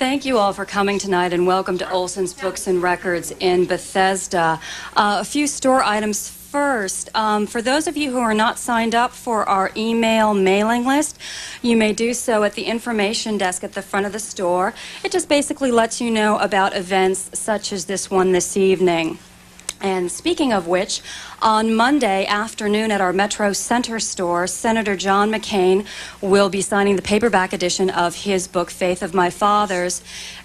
Thank you all for coming tonight, and welcome to Olson's Books and Records in Bethesda. A few store items first. For those of you who are not signed up for our email mailing list, you may do so at the information desk at the front of the store. It just basically lets you know about events such as this one this evening. And speaking of which, on Monday afternoon at our Metro Center store, Senator John McCain will be signing the paperback edition of his book, Faith of My Fathers.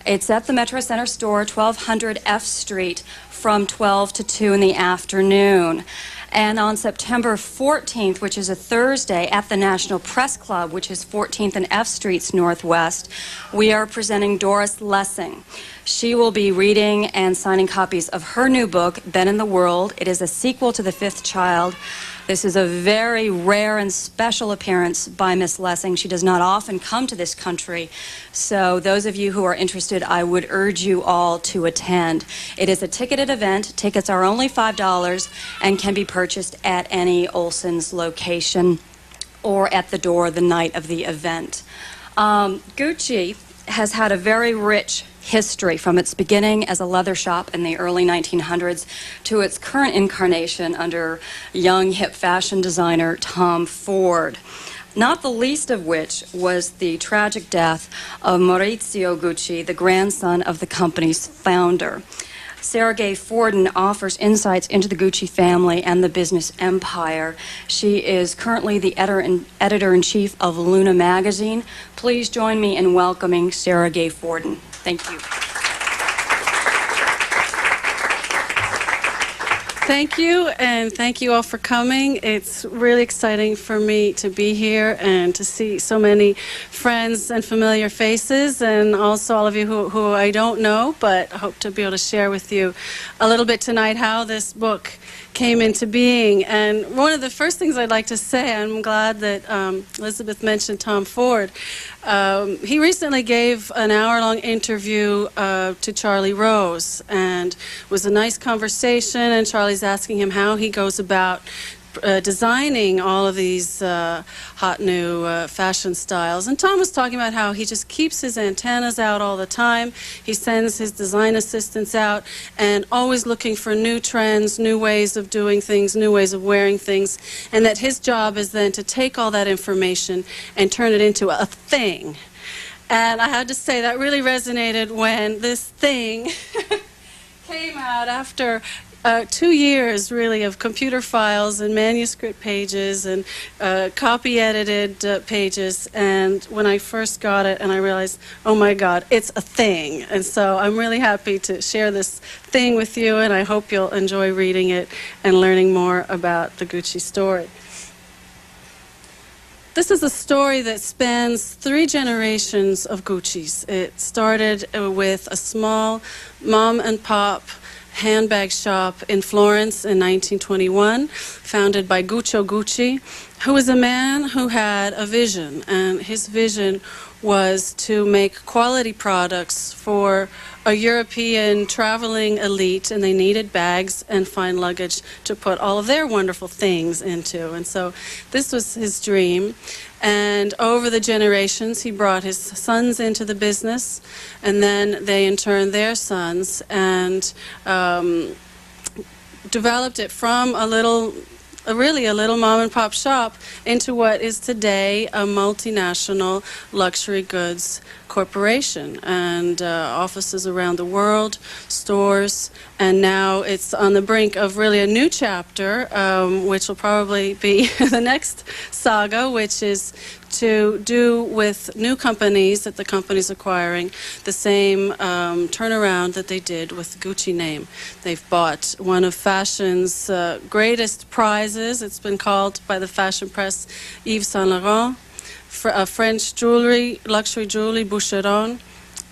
It's at the Metro Center store, 1200 F Street, from 12 to 2 in the afternoon. And on September 14th, which is a Thursday, at the National Press Club, which is 14th and F Streets Northwest, we are presenting Doris Lessing. She will be reading and signing copies of her new book, Ben in the World. It is a sequel to The Fifth Child. This is a very rare and special appearance by Miss Lessing. She does not often come to this country. So those of you who are interested, I would urge you all to attend. It is a ticketed event. Tickets are only $5 and can be purchased at any Olson's location or at the door the night of the event. Gucci has had a very rich history from its beginning as a leather shop in the early 1900s to its current incarnation under young hip fashion designer Tom Ford. Not the least of which was the tragic death of Maurizio Gucci, the grandson of the company's founder. Sergei Fordin offers insights into the Gucci family and the business empire. She is currently the editor-in-chief of Luna magazine. Please join me in welcoming Sergei Fordin. Thank you. Thank you, and thank you all for coming. It's really exciting for me to be here and to see so many friends and familiar faces, and also all of you who I don't know, but I hope to be able to share with you a little bit tonight how this book came into being. And one of the first things I'd like to say, I'm glad that Elizabeth mentioned Tom Ford. He recently gave an hour-long interview to Charlie Rose, and it was a nice conversation, and Charlie's asking him how he goes about designing all of these hot new fashion styles. And Tom was talking about how he just keeps his antennas out all the time. He sends his design assistants out and always looking for new trends, new ways of doing things, new ways of wearing things, and that his job is then to take all that information and turn it into a thing. And I had to say that really resonated when this thing came out after 2 years, really, of computer files and manuscript pages and copy-edited pages. And when I first got it, and I realized, oh my God, it's a thing. And so I'm really happy to share this thing with you, and I hope you'll enjoy reading it and learning more about the Gucci story. This is a story that spans 3 generations of Gucci's. It started with a small mom-and-pop handbag shop in Florence in 1921, founded by Guccio Gucci, who was a man who had a vision, and his vision was to make quality products for a European traveling elite, and they needed bags and fine luggage to put all of their wonderful things into. And so this was his dream. And over the generations, he brought his sons into the business, and then they in turn their sons, and developed it from really a little mom and pop shop into what is today a multinational luxury goods corporation, and offices around the world, stores, and now it's on the brink of really a new chapter, which will probably be the next saga, which is to do with new companies that the company's acquiring the same turnaround that they did with the Gucci name. They've bought one of fashion's greatest prizes. It's been called by the fashion press Yves Saint Laurent, French jewelry, luxury jewelry, Boucheron,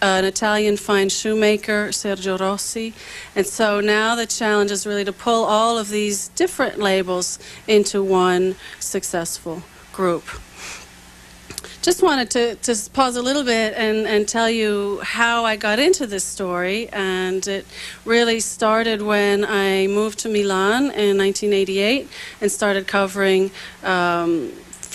an Italian fine shoemaker, Sergio Rossi. And so now the challenge is really to pull all of these different labels into one successful group. Just wanted to pause a little bit and tell you how I got into this story. And it really started when I moved to Milan in 1988 and started covering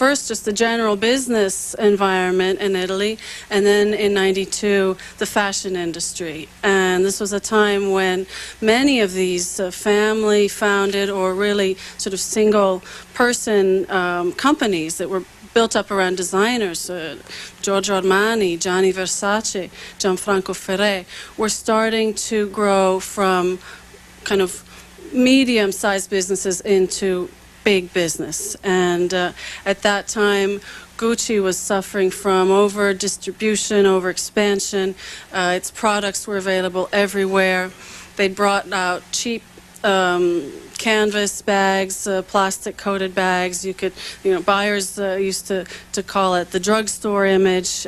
first just the general business environment in Italy, and then in '92 the fashion industry. And this was a time when many of these family-founded or really sort of single-person companies that were built up around designers, Giorgio Armani, Gianni Versace, Gianfranco Ferré, were starting to grow from kind of medium-sized businesses into big business. And at that time, Gucci was suffering from over-distribution, over-expansion. Its products were available everywhere. They'd brought out cheap canvas bags, plastic-coated bags. You could, buyers used to call it the drugstore image.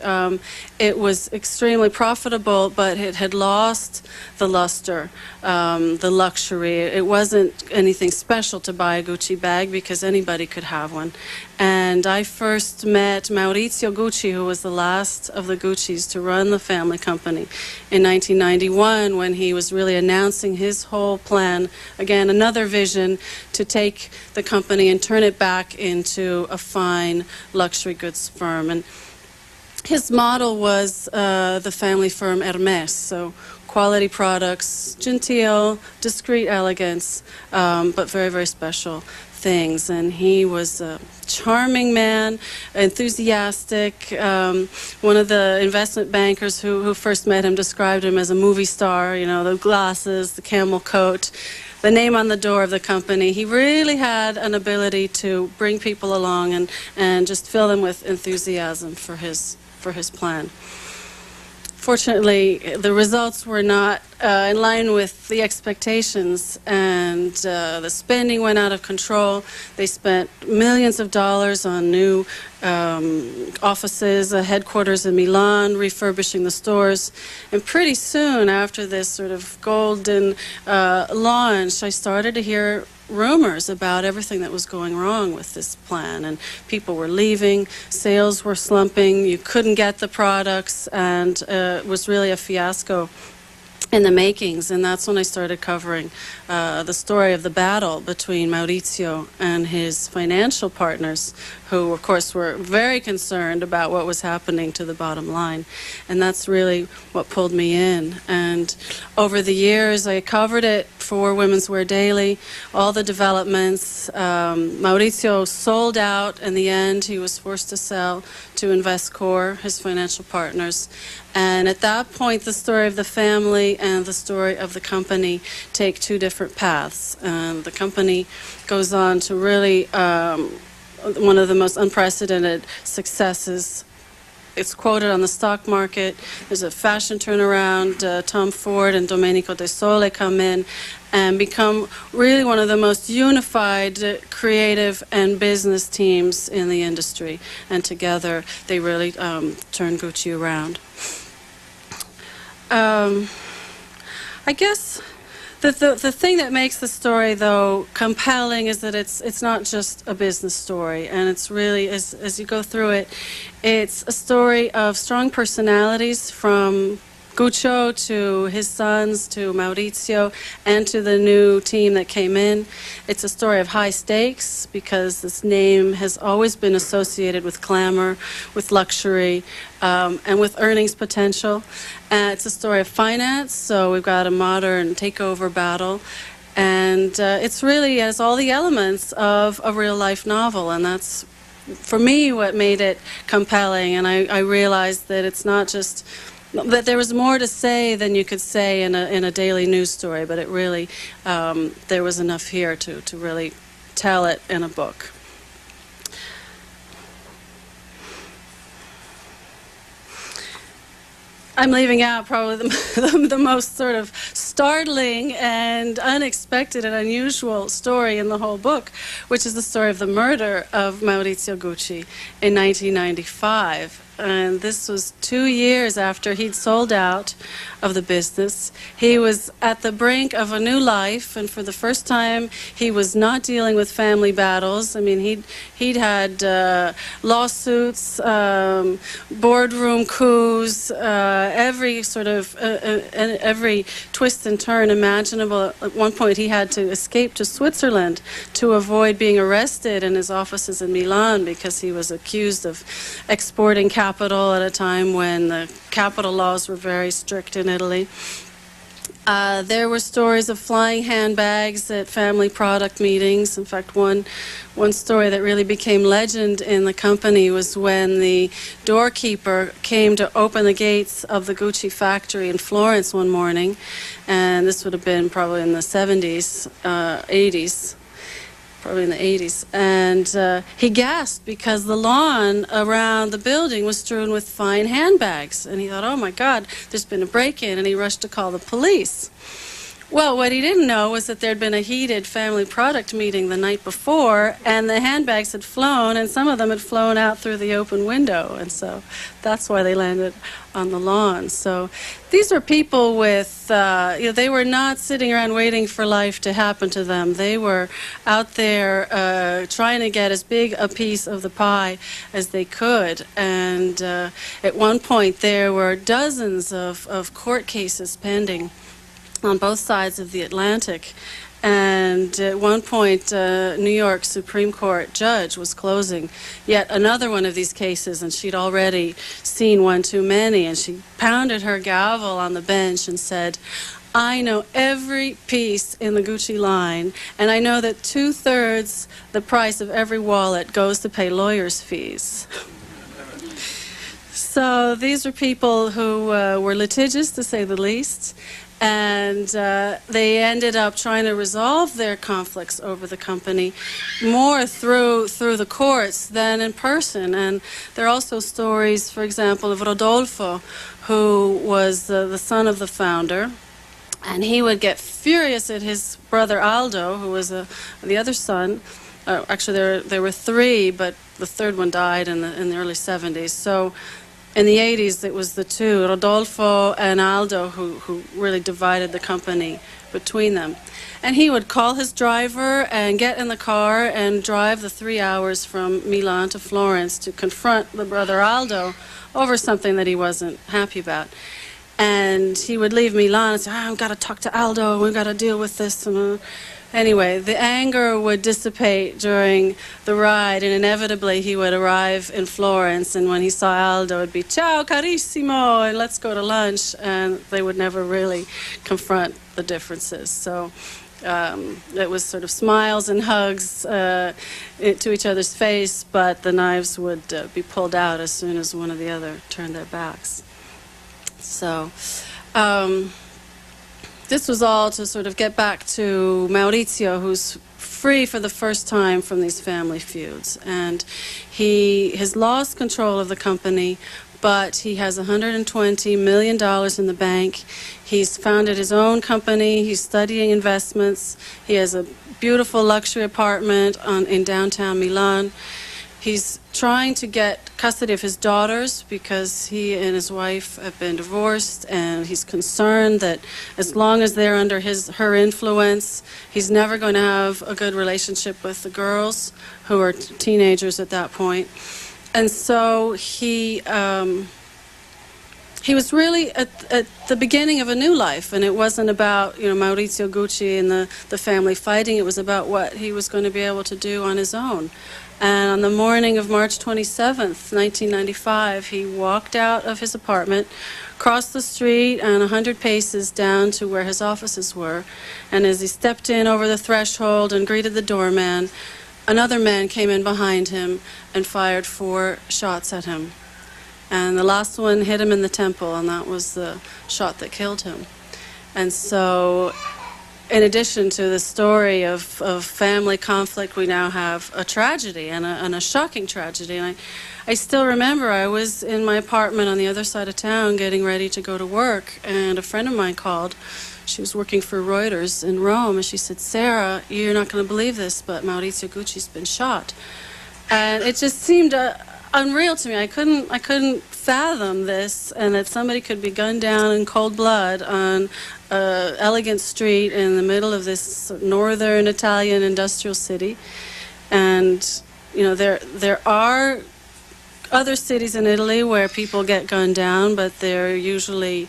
It was extremely profitable, but it had lost the luster, the luxury. It wasn't anything special to buy a Gucci bag because anybody could have one. And I first met Maurizio Gucci, who was the last of the Guccis to run the family company, in 1991, when he was really announcing his whole plan, again, another vision to take the company and turn it back into a fine luxury goods firm. And his model was the family firm Hermès, so quality products, genteel, discreet elegance, but very, very special things. And he was a charming man, enthusiastic. One of the investment bankers who first met him described him as a movie star, the glasses, the camel coat, the name on the door of the company. He really had an ability to bring people along and just fill them with enthusiasm for his plan. Fortunately, the results were not in line with the expectations, and the spending went out of control. They spent millions of dollars on new offices, a headquarters in Milan, refurbishing the stores. And pretty soon after this sort of golden launch, I started to hear rumors about everything that was going wrong with this plan, and people were leaving, sales were slumping, you couldn't get the products, and it was really a fiasco in the makings. And that's when I started covering the story of the battle between Maurizio and his financial partners, who of course were very concerned about what was happening to the bottom line. And that's really what pulled me in. And over the years I covered it for Women's Wear Daily, all the developments. Maurizio sold out in the end. He was forced to sell to Investcorp, his financial partners. And at that point, the story of the family and the story of the company take two different paths. The company goes on to really one of the most unprecedented successes. It's quoted on the stock market. There's a fashion turnaround. Tom Ford and Domenico De Sole come in and become really one of the most unified creative and business teams in the industry. And together, they really turn Gucci around. I guess the thing that makes the story, though, compelling is that it's not just a business story, and it's really, as you go through it, it's a story of strong personalities, from Guccio to his sons to Maurizio and to the new team that came in. It's a story of high stakes because this name has always been associated with glamour, with luxury, and with earnings potential. It's a story of finance, so we've got a modern takeover battle. And it's really has all the elements of a real-life novel, and that's, for me, what made it compelling. And I realized that it's not just that there was more to say than you could say in a daily news story, but it really, there was enough here to really tell it in a book. I'm leaving out probably the most sort of startling and unexpected and unusual story in the whole book, which is the story of the murder of Maurizio Gucci in 1995. And this was 2 years after he'd sold out of the business. He was at the brink of a new life, and for the first time, he was not dealing with family battles. I mean, he'd had lawsuits, boardroom coups, every sort of every twist twists and turns imaginable. At one point, he had to escape to Switzerland to avoid being arrested in his offices in Milan because he was accused of exporting capital at a time when the capital laws were very strict in Italy. There were stories of flying handbags at family product meetings. In fact, one story that really became legend in the company was when the doorkeeper came to open the gates of the Gucci factory in Florence one morning, and this would have been probably in the 70s, 80s. Probably in the 80s, and he gasped because the lawn around the building was strewn with fine handbags, and he thought, oh my God, there's been a break-in, and he rushed to call the police. Well, what he didn't know was that there'd been a heated family product meeting the night before, and the handbags had flown, and some of them had flown out through the open window, and so that's why they landed on the lawn. So these were people with, they were not sitting around waiting for life to happen to them. They were out there trying to get as big a piece of the pie as they could, and at one point there were dozens of court cases pending on both sides of the Atlantic. And at one point, New York Supreme Court judge was closing yet another one of these cases, and she'd already seen one too many, and she pounded her gavel on the bench and said, I know every piece in the Gucci line, and I know that 2/3 the price of every wallet goes to pay lawyers' fees. So these were people who were litigious, to say the least. And they ended up trying to resolve their conflicts over the company more through the courts than in person. And there are also stories, for example, of Rodolfo, who was the son of the founder. And he would get furious at his brother Aldo, who was the other son. Actually, there were three, but the third one died in the early 70s. So in the 80s, it was the two, Rodolfo and Aldo, who really divided the company between them. And he would call his driver and get in the car and drive the 3 hours from Milan to Florence to confront the brother Aldo over something that he wasn't happy about. And he would leave Milan and say, I've got to talk to Aldo, we've got to deal with this. Anyway, the anger would dissipate during the ride, and inevitably he would arrive in Florence, and when he saw Aldo, it would be, ciao carissimo, and let's go to lunch, and they would never really confront the differences. So it was sort of smiles and hugs to each other's face, but the knives would be pulled out as soon as one or the other turned their backs. So this was all to sort of get back to Maurizio, who's free for the first time from these family feuds. And he has lost control of the company, but he has $120 million in the bank. He's founded his own company. He's studying investments. He has a beautiful luxury apartment in downtown Milan. He's trying to get custody of his daughters because he and his wife have been divorced, and he's concerned that as long as they're under her influence, he's never going to have a good relationship with the girls, who are teenagers at that point. And so he was really at the beginning of a new life, and it wasn't about Maurizio Gucci and the family fighting. It was about what he was going to be able to do on his own. And on the morning of March 27th, 1995, he walked out of his apartment, crossed the street and 100 paces down to where his offices were. And as he stepped in over the threshold and greeted the doorman, another man came in behind him and fired 4 shots at him. And the last one hit him in the temple, and that was the shot that killed him. And so, in addition to the story of family conflict, we now have a tragedy, and a shocking tragedy. And I still remember I was in my apartment on the other side of town getting ready to go to work, and a friend of mine called. She was working for Reuters in Rome, and she said, Sarah, you're not going to believe this, but Maurizio Gucci's been shot. And it just seemed unreal to me. I couldn't fathom this, and that somebody could be gunned down in cold blood on an elegant street in the middle of this northern Italian industrial city. And there are other cities in Italy where people get gunned down, but they're usually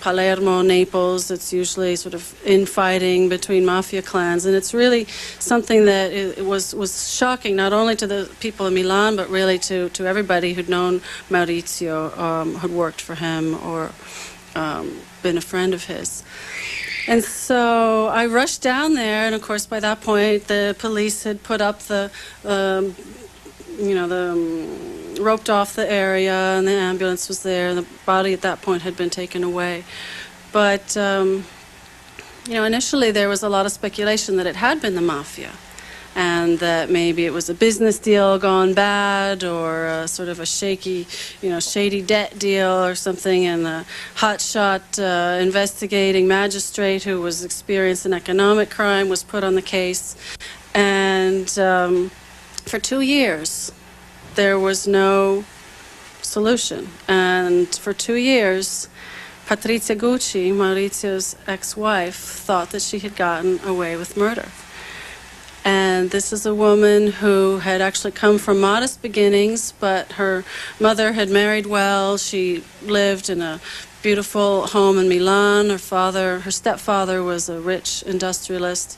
Palermo, Naples, it's usually sort of infighting between mafia clans, and it's really something that it was shocking not only to the people in Milan, but really to everybody who'd known Maurizio, who'd worked for him or been a friend of his. And so I rushed down there, and of course by that point the police had put up the roped off the area, and the ambulance was there, and the body at that point had been taken away. But initially there was a lot of speculation that it had been the mafia, and that maybe it was a business deal gone bad, or sort of a shady debt deal or something, and the hotshot investigating magistrate who was experienced in economic crime was put on the case. And for 2 years, there was no solution. And for 2 years, Patrizia Gucci, Maurizio's ex-wife, thought that she had gotten away with murder. And this is a woman who had actually come from modest beginnings, but her mother had married well. She lived in a beautiful home in Milan. Her stepfather was a rich industrialist.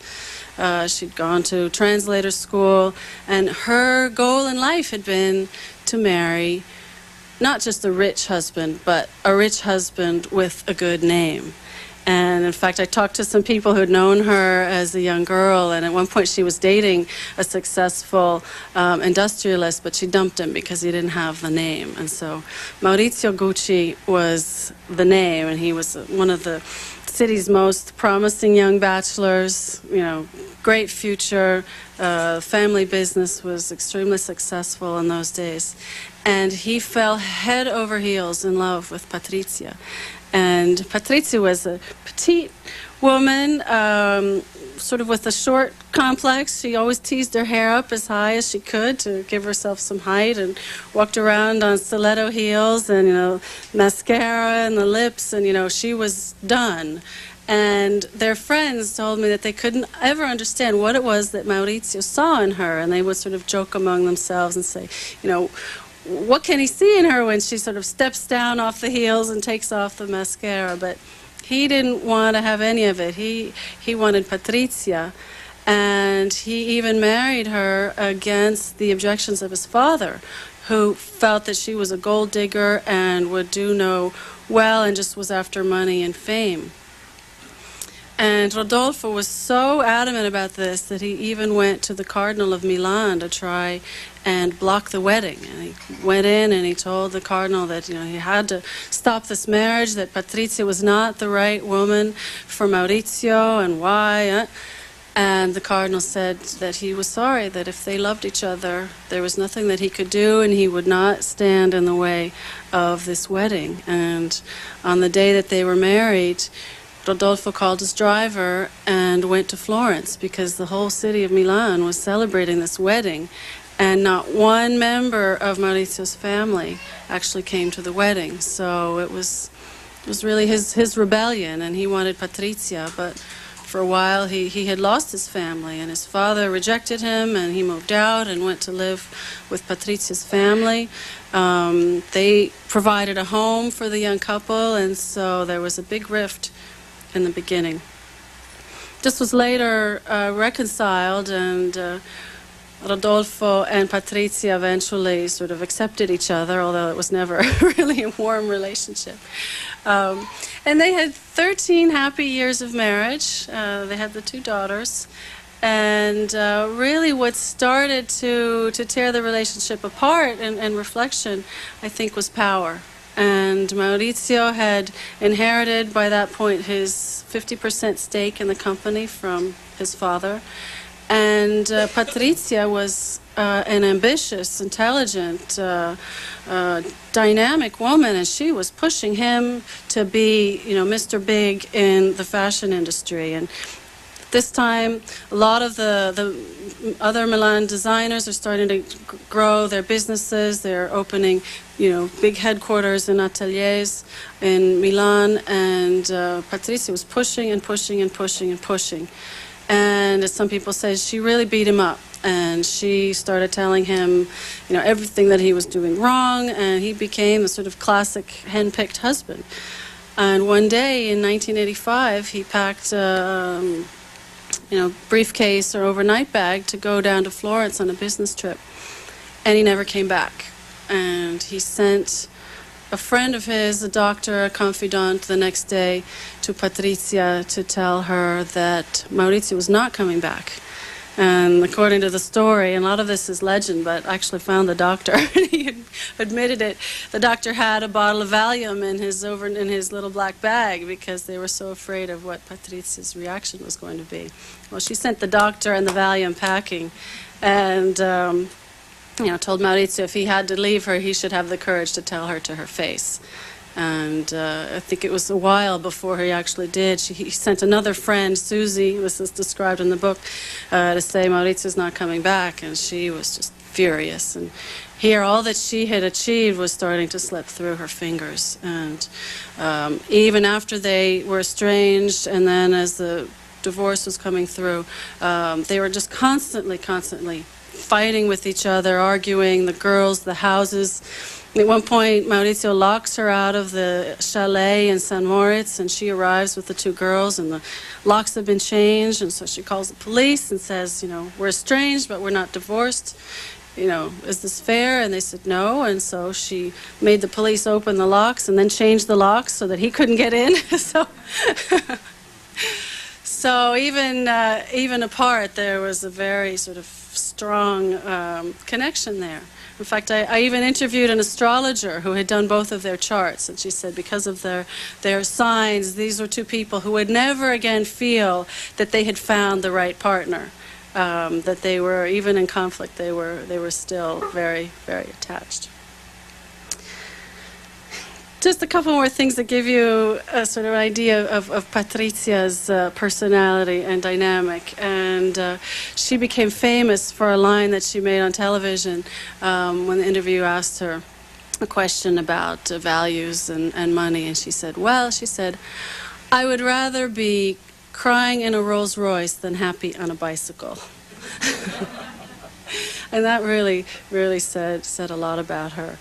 She'd gone to translator school, and her goal in life had been to marry not just a rich husband, but a rich husband with a good name. And in fact, I talked to some people who'd known her as a young girl, and at one point she was dating a successful industrialist, but she dumped him because he didn't have the name. And so Maurizio Gucci was the name, and he was one of the city's most promising young bachelors, great future. Family business was extremely successful in those days. And he fell head over heels in love with Patrizia. And Patrizia was a petite woman, sort of with a short complex. She always teased her hair up as high as she could to give herself some height, and walked around on stiletto heels and, mascara and the lips, and, she was done. And their friends told me that they couldn't ever understand what it was that Maurizio saw in her, and they would sort of joke among themselves and say, what can he see in her when she sort of steps down off the heels and takes off the mascara? But he didn't want to have any of it. He wanted Patrizia, and he even married her against the objections of his father, who felt that she was a gold digger and would do no well and just was after money and fame. And Rodolfo was so adamant about this that he even went to the Cardinal of Milan to try and block the wedding. And he went in and he told the Cardinal that he had to stop this marriage, that Patrizia was not the right woman for Maurizio, and why. And the Cardinal said that he was sorry, that if they loved each other, there was nothing that he could do, and he would not stand in the way of this wedding. And on the day that they were married, Rodolfo called his driver and went to Florence, because the whole city of Milan was celebrating this wedding, and not one member of Maurizio's family actually came to the wedding. So it was really his rebellion, and he wanted Patrizia, but for a while he had lost his family, and his father rejected him, and he moved out and went to live with Patrizia's family. They provided a home for the young couple, and so there was a big rift in the beginning. This was later reconciled, and Rodolfo and Patrizia eventually sort of accepted each other, although it was never really a warm relationship. And they had 13 happy years of marriage. They had the 2 daughters. And really what started to tear the relationship apart and reflection, I think, was power. And Maurizio had inherited by that point his 50% stake in the company from his father. And Patrizia was an ambitious, intelligent, dynamic woman, and she was pushing him to be, Mr. Big in the fashion industry. And this time, a lot of the other Milan designers are starting to grow their businesses. They're opening, big headquarters and ateliers in Milan, and Patrizia was pushing and pushing and pushing and pushing. And as some people say, she really beat him up, and she started telling him, everything that he was doing wrong, and he became a sort of classic hen-picked husband. And one day in 1985, he packed briefcase or overnight bag to go down to Florence on a business trip. And he never came back. And he sent a friend of his, a doctor, a confidant, the next day to Patrizia to tell her that Maurizio was not coming back. And according to the story, and a lot of this is legend, but I actually found the doctor. He admitted it. The doctor had a bottle of Valium in his little black bag because they were so afraid of what Patrizia's reaction was going to be. Well, she sent the doctor and the Valium packing, and told Maurizio if he had to leave her, he should have the courage to tell her to her face. And I think it was a while before he actually did. He sent another friend, Susie, this is described in the book, to say Maurizio's not coming back, and she was just furious. And here, all that she had achieved was starting to slip through her fingers. And even after they were estranged, and then as the divorce was coming through, they were just constantly fighting with each other, arguing, the girls, the houses. At one point, Maurizio locks her out of the chalet in St. Moritz, and she arrives with the two girls, and the locks have been changed, and so she calls the police and says, we're estranged, but we're not divorced. Is this fair? And they said no, and so she made the police open the locks and then change the locks so that he couldn't get in. So even apart, there was a very sort of strong connection there. In fact, I even interviewed an astrologer who had done both of their charts, and she said because of their signs, these were two people who would never again feel that they had found the right partner, that they were, even in conflict, they were still very, very attached. Just a couple more things that give you a sort of idea of Patrizia's personality and dynamic. And she became famous for a line that she made on television when the interviewer asked her a question about values and money. And she said, I would rather be crying in a Rolls Royce than happy on a bicycle. And that really, really said a lot about her.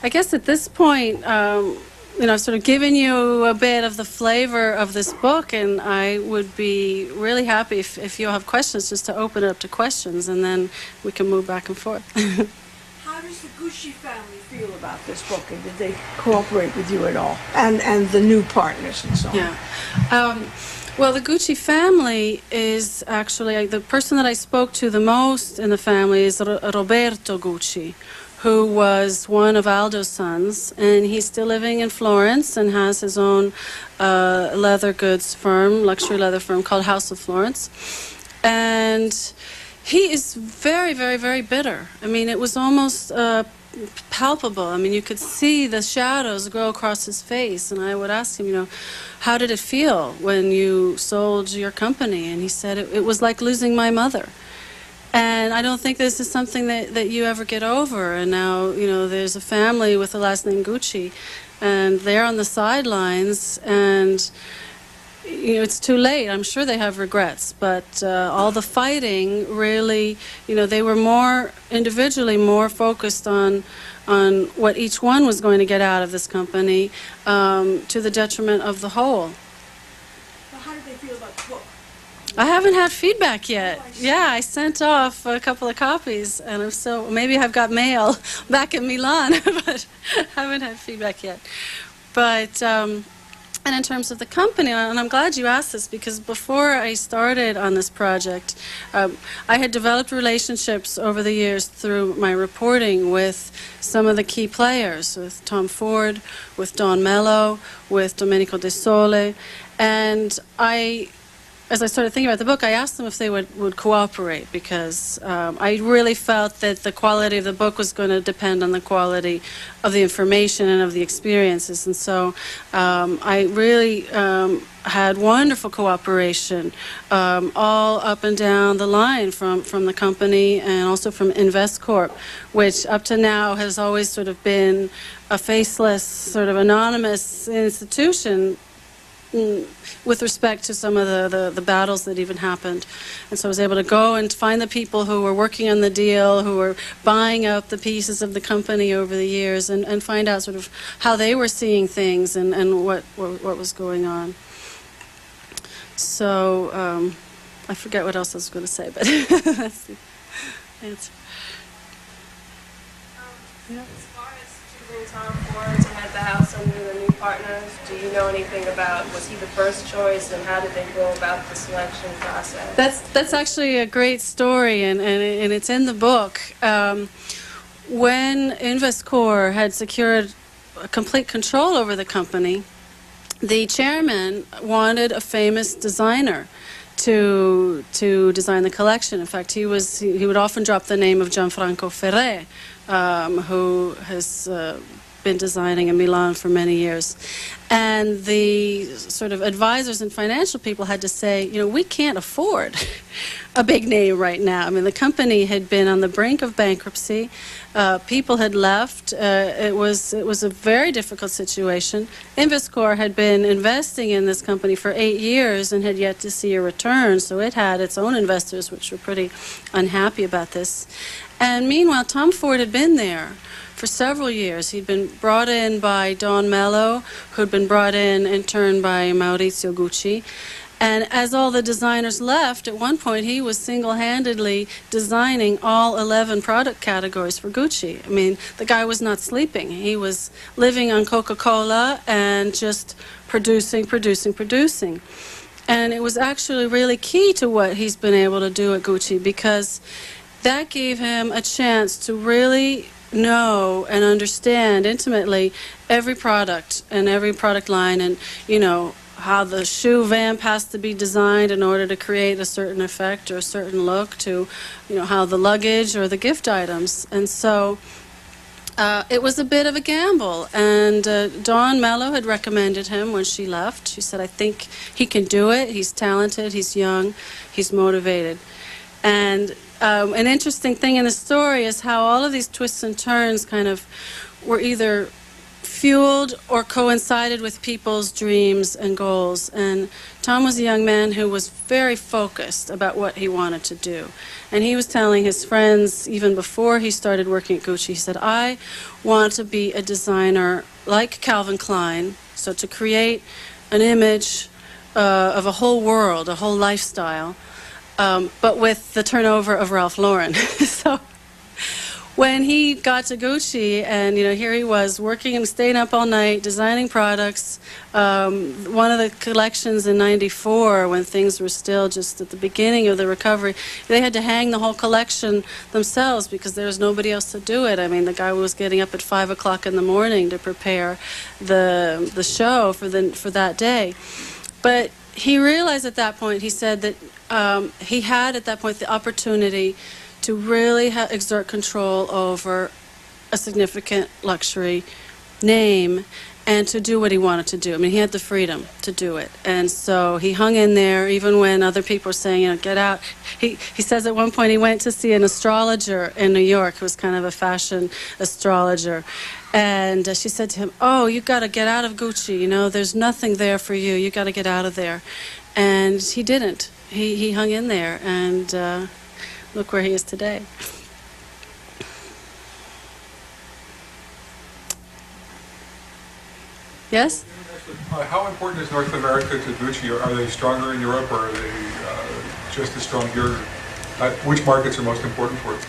I guess at this point, I've sort of given you a bit of the flavor of this book, and I would be really happy if you have questions, just to open it up to questions, and then we can move back and forth. How does the Gucci family feel about this book, and did they cooperate with you at all? And the new partners and so on? Yeah. Well, the Gucci family is actually, the person that I spoke to the most in the family is Roberto Gucci, who was one of Aldo's sons, and he's still living in Florence and has his own leather goods firm, luxury leather firm called House of Florence. And he is very, very, very bitter. I mean, it was almost palpable. I mean, you could see the shadows grow across his face, and I would ask him, how did it feel when you sold your company? And he said, it was like losing my mother. And I don't think this is something that you ever get over. And now, there's a family with the last name Gucci, and they're on the sidelines, and, it's too late. I'm sure they have regrets, but all the fighting really, they were more focused on what each one was going to get out of this company to the detriment of the whole. Well, how did they feel about the book? I haven't had feedback yet. Yeah, I sent off a couple of copies, and maybe I've got mail back in Milan, but I haven't had feedback yet. But, and in terms of the company, and I'm glad you asked this, because before I started on this project, I had developed relationships over the years through my reporting with some of the key players, with Tom Ford, with Don Mello, with Domenico De Sole, and as I started thinking about the book, I asked them if they would cooperate, because I really felt that the quality of the book was going to depend on the quality of the information and of the experiences. And so I really had wonderful cooperation all up and down the line from the company and also from InvestCorp, which up to now has always sort of been a faceless, sort of anonymous institution with respect to some of the battles that even happened. And so I was able to go and find the people who were working on the deal, who were buying out the pieces of the company over the years, and find out sort of how they were seeing things and what was going on. So I forget what else I was going to say, but that's the answer. Yeah. As far as choosing Tom Ford to head the house under the new partners, do you know anything about, was he the first choice, and how did they go about the selection process? That's actually a great story, and it's in the book. When Investcorp had secured complete control over the company, the chairman wanted a famous designer to design the collection. In fact, he would often drop the name of Gianfranco Ferré, who has been designing in Milan for many years. And the sort of advisors and financial people had to say, you know, we can't afford a big name right now. I mean, the company had been on the brink of bankruptcy. People had left. It was a very difficult situation. Investcorp had been investing in this company for 8 years and had yet to see a return, so it had its own investors, which were pretty unhappy about this. And meanwhile, Tom Ford had been there for several years. He'd been brought in by Don Mello, who'd been brought in turn by Maurizio Gucci. And as all the designers left, at one point he was single-handedly designing all 11 product categories for Gucci. I mean, the guy was not sleeping. He was living on Coca-Cola and just producing. And it was actually really key to what he's been able to do at Gucci, because that gave him a chance to really know and understand intimately every product and every product line, and, you know, how the shoe vamp has to be designed in order to create a certain effect or a certain look, to, you know, how the luggage or the gift items. And so it was a bit of a gamble. And Dawn Mello had recommended him when she left. She said, I think he can do it. He's talented, he's young, he's motivated. And an interesting thing in the story is how all of these twists and turns kind of were either fueled or coincided with people's dreams and goals. And Tom was a young man who was very focused about what he wanted to do. And he was telling his friends, even before he started working at Gucci, he said, I want to be a designer like Calvin Klein, so to create an image of a whole world, a whole lifestyle, but with the turnover of Ralph Lauren. So when he got to Gucci, and, you know, here he was working and staying up all night designing products. One of the collections in '94, when things were still just at the beginning of the recovery, they had to hang the whole collection themselves because there was nobody else to do it. I mean, the guy was getting up at 5 o'clock in the morning to prepare the show for that day. But he realized at that point, he said that he had at that point the opportunity to really exert control over a significant luxury name and to do what he wanted to do. I mean, he had the freedom to do it. And so he hung in there even when other people were saying, you know, get out. He says at one point he went to see an astrologer in New York who was kind of a fashion astrologer. And she said to him, oh, you got to get out of Gucci. You know, there's nothing there for you. You got to get out of there. And he didn't. He hung in there, and look where he is today. Yes? How important is North America to Gucci? Are they stronger in Europe, or are they just as strong here? Which markets are most important for it?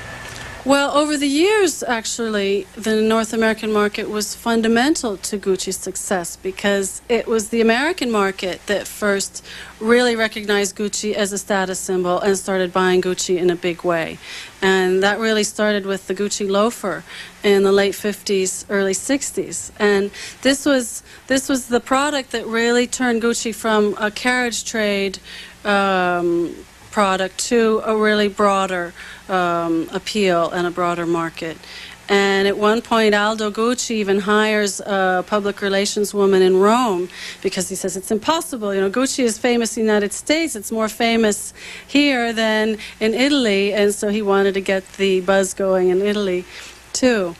Well, over the years, actually, the North American market was fundamental to Gucci's success, because it was the American market that first really recognized Gucci as a status symbol and started buying Gucci in a big way. And that really started with the Gucci loafer in the late 50s, early 60s. And this was the product that really turned Gucci from a carriage trade product to a really broader appeal and a broader market. And at one point, Aldo Gucci even hires a public relations woman in Rome because he says it's impossible. You know, Gucci is famous in the United States. It's more famous here than in Italy. And so he wanted to get the buzz going in Italy, too.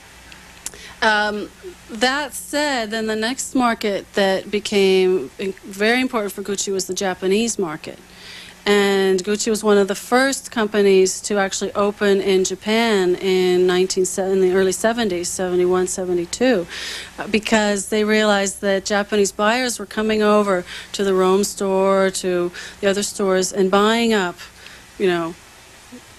That said, then the next market that became very important for Gucci was the Japanese market. And Gucci was one of the first companies to actually open in Japan in the early 70s, 71, 72, because they realized that Japanese buyers were coming over to the Rome store, to the other stores, and buying up,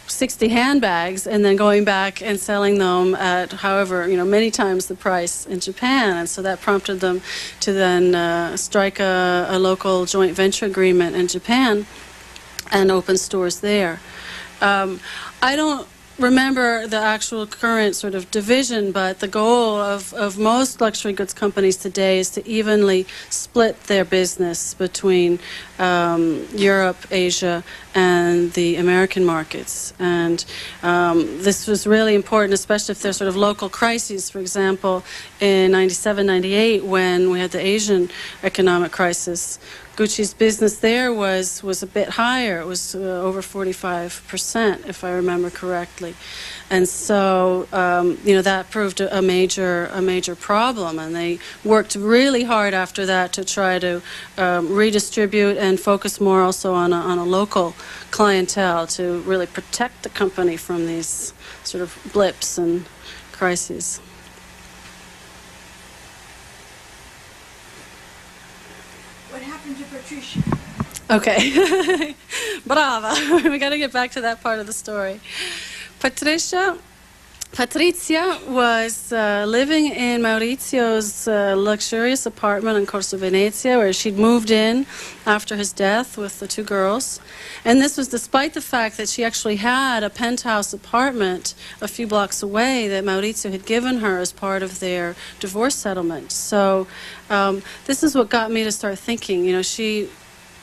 60 handbags and then going back and selling them at however, many times the price in Japan. And so that prompted them to then strike a local joint venture agreement in Japan and open stores there. I don't remember the actual current sort of division, but the goal of most luxury goods companies today is to evenly split their business between Europe, Asia, and the American markets. And this was really important, especially if there's sort of local crises. For example, in 97, 98, when we had the Asian economic crisis, Gucci's business there was a bit higher. It was over 45%, if I remember correctly. And so, that proved a major problem. And they worked really hard after that to try to redistribute and focus more also on a local clientele to really protect the company from these sort of blips and crises. What happened to Patricia? Okay. Brava. We got to get back to that part of the story. Patrizia was living in Maurizio's luxurious apartment in Corso Venezia, where she'd moved in after his death with the two girls. And this was despite the fact that she actually had a penthouse apartment a few blocks away that Maurizio had given her as part of their divorce settlement. So this is what got me to start thinking, she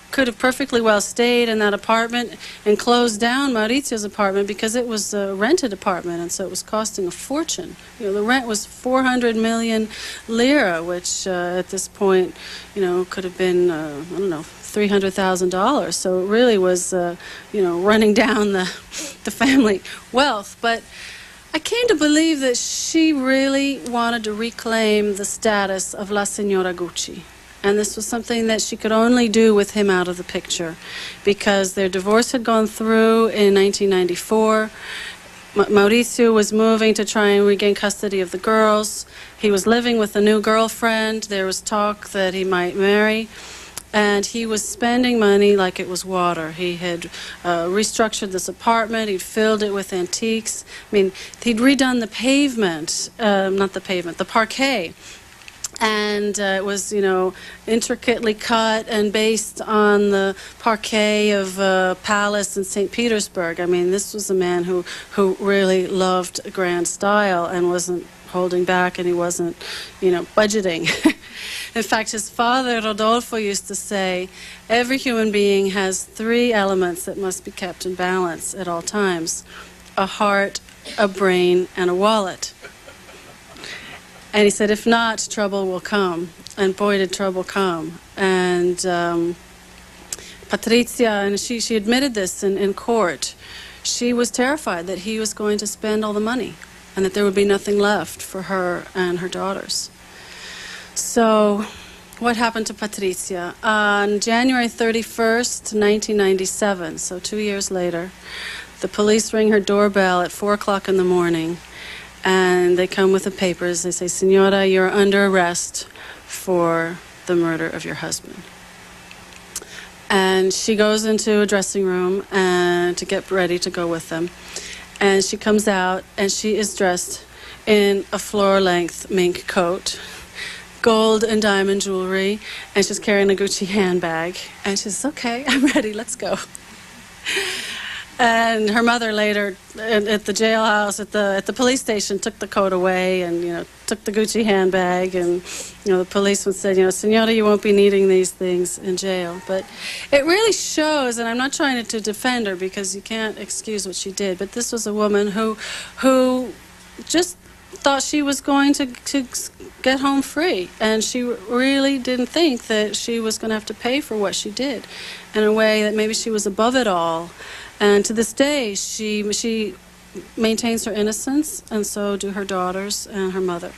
could have perfectly well stayed in that apartment and closed down Maurizio's apartment because it was a rented apartment, and so it was costing a fortune. The rent was 400 million lira, which at this point, could have been, $300,000. So it really was, running down the family wealth. But I came to believe that she really wanted to reclaim the status of La Signora Gucci. And this was something that she could only do with him out of the picture, because their divorce had gone through in 1994. Maurizio was moving to try and regain custody of the girls. He was living with a new girlfriend. There was talk that he might marry. And he was spending money like it was water. He had restructured this apartment. He'd filled it with antiques. He'd redone the pavement, the parquet. And it was, intricately cut and based on the parquet of a palace in St. Petersburg. This was a man who really loved grand style and wasn't holding back, and he wasn't, budgeting. In fact, his father, Rodolfo, used to say, every human being has three elements that must be kept in balance at all times: a heart, a brain, and a wallet. And he said, if not, trouble will come. And boy, did trouble come. And Patrizia, and she admitted this in court, she was terrified that he was going to spend all the money and that there would be nothing left for her and her daughters. So what happened to Patrizia? On January 31st, 1997, so 2 years later, the police ring her doorbell at 4 o'clock in the morning. And they come with the papers. They say, Signora, you're under arrest for the murder of your husband. And she goes into a dressing room to get ready to go with them. And she comes out, and she is dressed in a floor-length mink coat, gold and diamond jewelry, and she's carrying a Gucci handbag. And she says, okay, I'm ready, let's go. And her mother later, at the jailhouse, at the police station, took the coat away and, took the Gucci handbag. And, the policeman said, Signora, you won't be needing these things in jail. But it really shows, and I'm not trying to defend her because you can't excuse what she did, but this was a woman who just thought she was going to get home free. And she really didn't think that she was going to have to pay for what she did in a way that maybe she was above it all. And to this day, she maintains her innocence, and so do her daughters and her mother.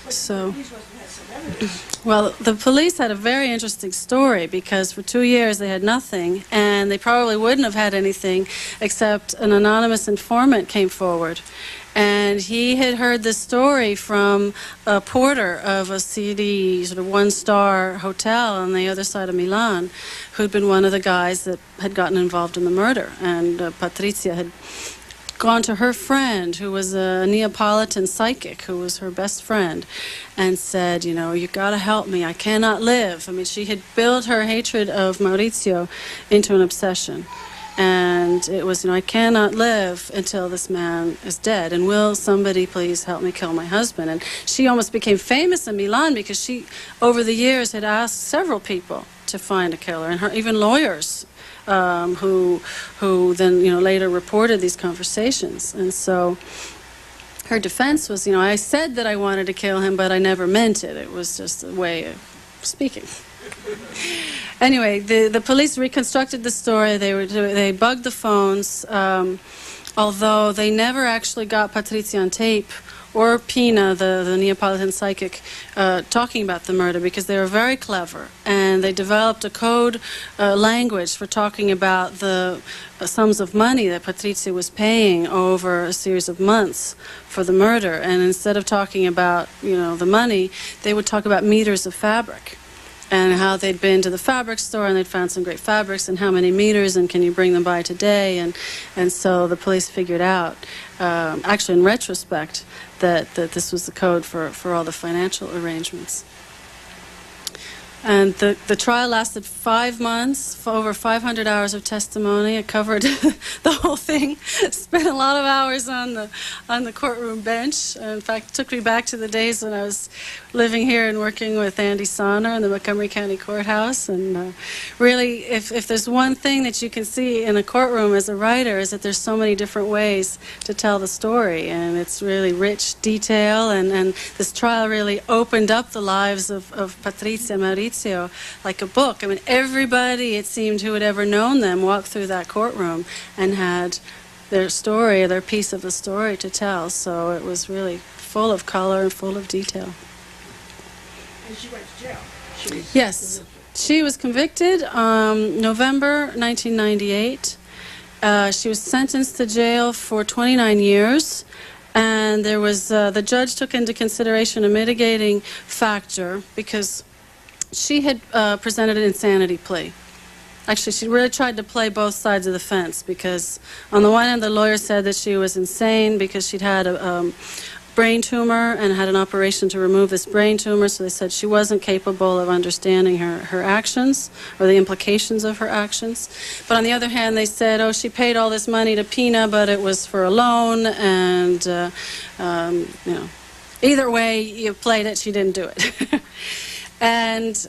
So, These must have had some evidence. well, the police had a very interesting story because for 2 years they had nothing, and they probably wouldn't have had anything except an anonymous informant came forward. And he had heard this story from a porter of a seedy, sort of one-star hotel on the other side of Milan, who'd been one of the guys that had gotten involved in the murder. And Patrizia had gone to her friend, who was a Neapolitan psychic, who was her best friend, and said, you know, you got to help me. I cannot live. I mean, she had built her hatred of Maurizio into an obsession. And it was, you know, I cannot live until this man is dead. And will somebody please help me kill my husband? And she almost became famous in Milan because she, over the years, had asked several people to find a killer, and her even lawyers who then, you know, later reported these conversations. And so her defense was, you know, I said that I wanted to kill him, but I never meant it. It was just a way of speaking. Anyway, the police reconstructed the story. They bugged the phones, although they never actually got Patrizia on tape or Pina, the Neapolitan psychic, talking about the murder, because they were very clever, and they developed a code language for talking about the sums of money that Patrizia was paying over a series of months for the murder. And instead of talking about, you know, the money, they would talk about meters of fabric, and how they'd been to the fabric store and they'd found some great fabrics, and how many meters, and can you bring them by today? And so the police figured out, actually in retrospect, that this was the code for all the financial arrangements. And the trial lasted 5 months, for over 500 hours of testimony. It covered the whole thing. Spent a lot of hours on the courtroom bench. In fact, it took me back to the days when I was living here and working with Andy Sonner in the Montgomery County Courthouse. And really, if there's one thing that you can see in a courtroom as a writer, is that there's so many different ways to tell the story. And it's really rich detail. And this trial really opened up the lives of Patrizia and Maurizio like a book. I mean, everybody, it seemed, who had ever known them walked through that courtroom and had their story, their piece of the story to tell. So it was really full of color and full of detail. And she went to jail. Yes. She was convicted November 1998. She was sentenced to jail for 29 years. And there was, the judge took into consideration a mitigating factor because she had presented an insanity plea. Actually, she really tried to play both sides of the fence, because on the one hand, the lawyer said that she was insane because she'd had a brain tumor and had an operation to remove this brain tumor, so they said she wasn't capable of understanding her actions or the implications of her actions. But on the other hand, they said, oh, she paid all this money to Pina, but it was for a loan, and you know, either way you played it, she didn't do it. And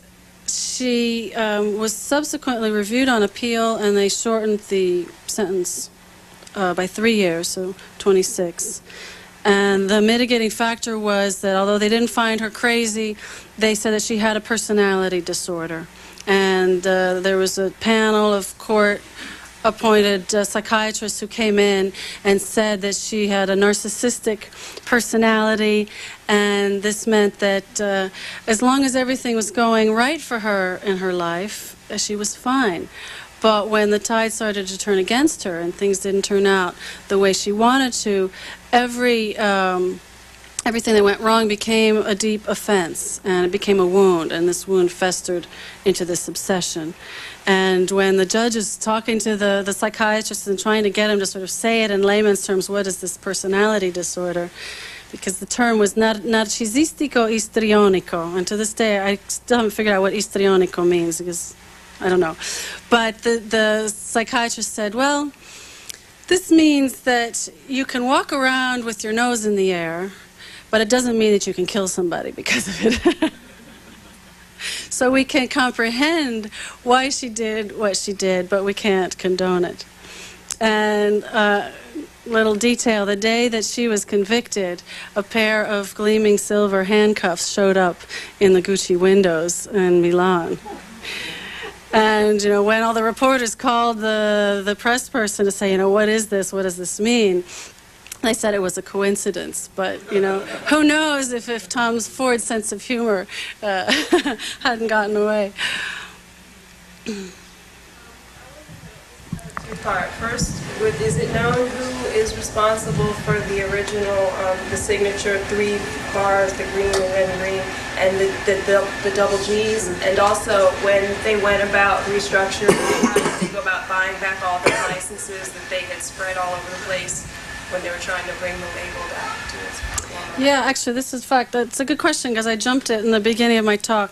she was subsequently reviewed on appeal, and they shortened the sentence by 3 years, so 26. And the mitigating factor was that although they didn't find her crazy, they said that she had a personality disorder. And there was a panel of court-appointed psychiatrists who came in and said that she had a narcissistic personality, and this meant that as long as everything was going right for her in her life, she was fine. But when the tide started to turn against her and things didn't turn out the way she wanted to, everything that went wrong became a deep offense, and it became a wound, and this wound festered into this obsession. And when the judge is talking to the psychiatrist and trying to get him to sort of say it in layman's terms, what is this personality disorder? Because the term was narcisistico istrionico, and to this day I still haven't figured out what istrionico means, because I don't know. But the psychiatrist said, well, this means that you can walk around with your nose in the air, but it doesn't mean that you can kill somebody because of it. So we can comprehend why she did what she did, but we can't condone it. And little detail, the day that she was convicted, a pair of gleaming silver handcuffs showed up in the Gucci windows in Milan. And, you know, when all the reporters called the press person to say, you know, what is this? What does this mean? They said it was a coincidence, but, you know, who knows if Tom Ford's sense of humor hadn't gotten away. Two-part. First, is it known who is responsible for the original, the signature 3 bars, the green, the red, and green, and the double G's? And also, when they went about restructuring, how did they go about buying back all the licenses that they had spread all over the place when they were trying to bring the label back to its form? Yeah, actually, this is fact. That's a good question because I jumped it in the beginning of my talk.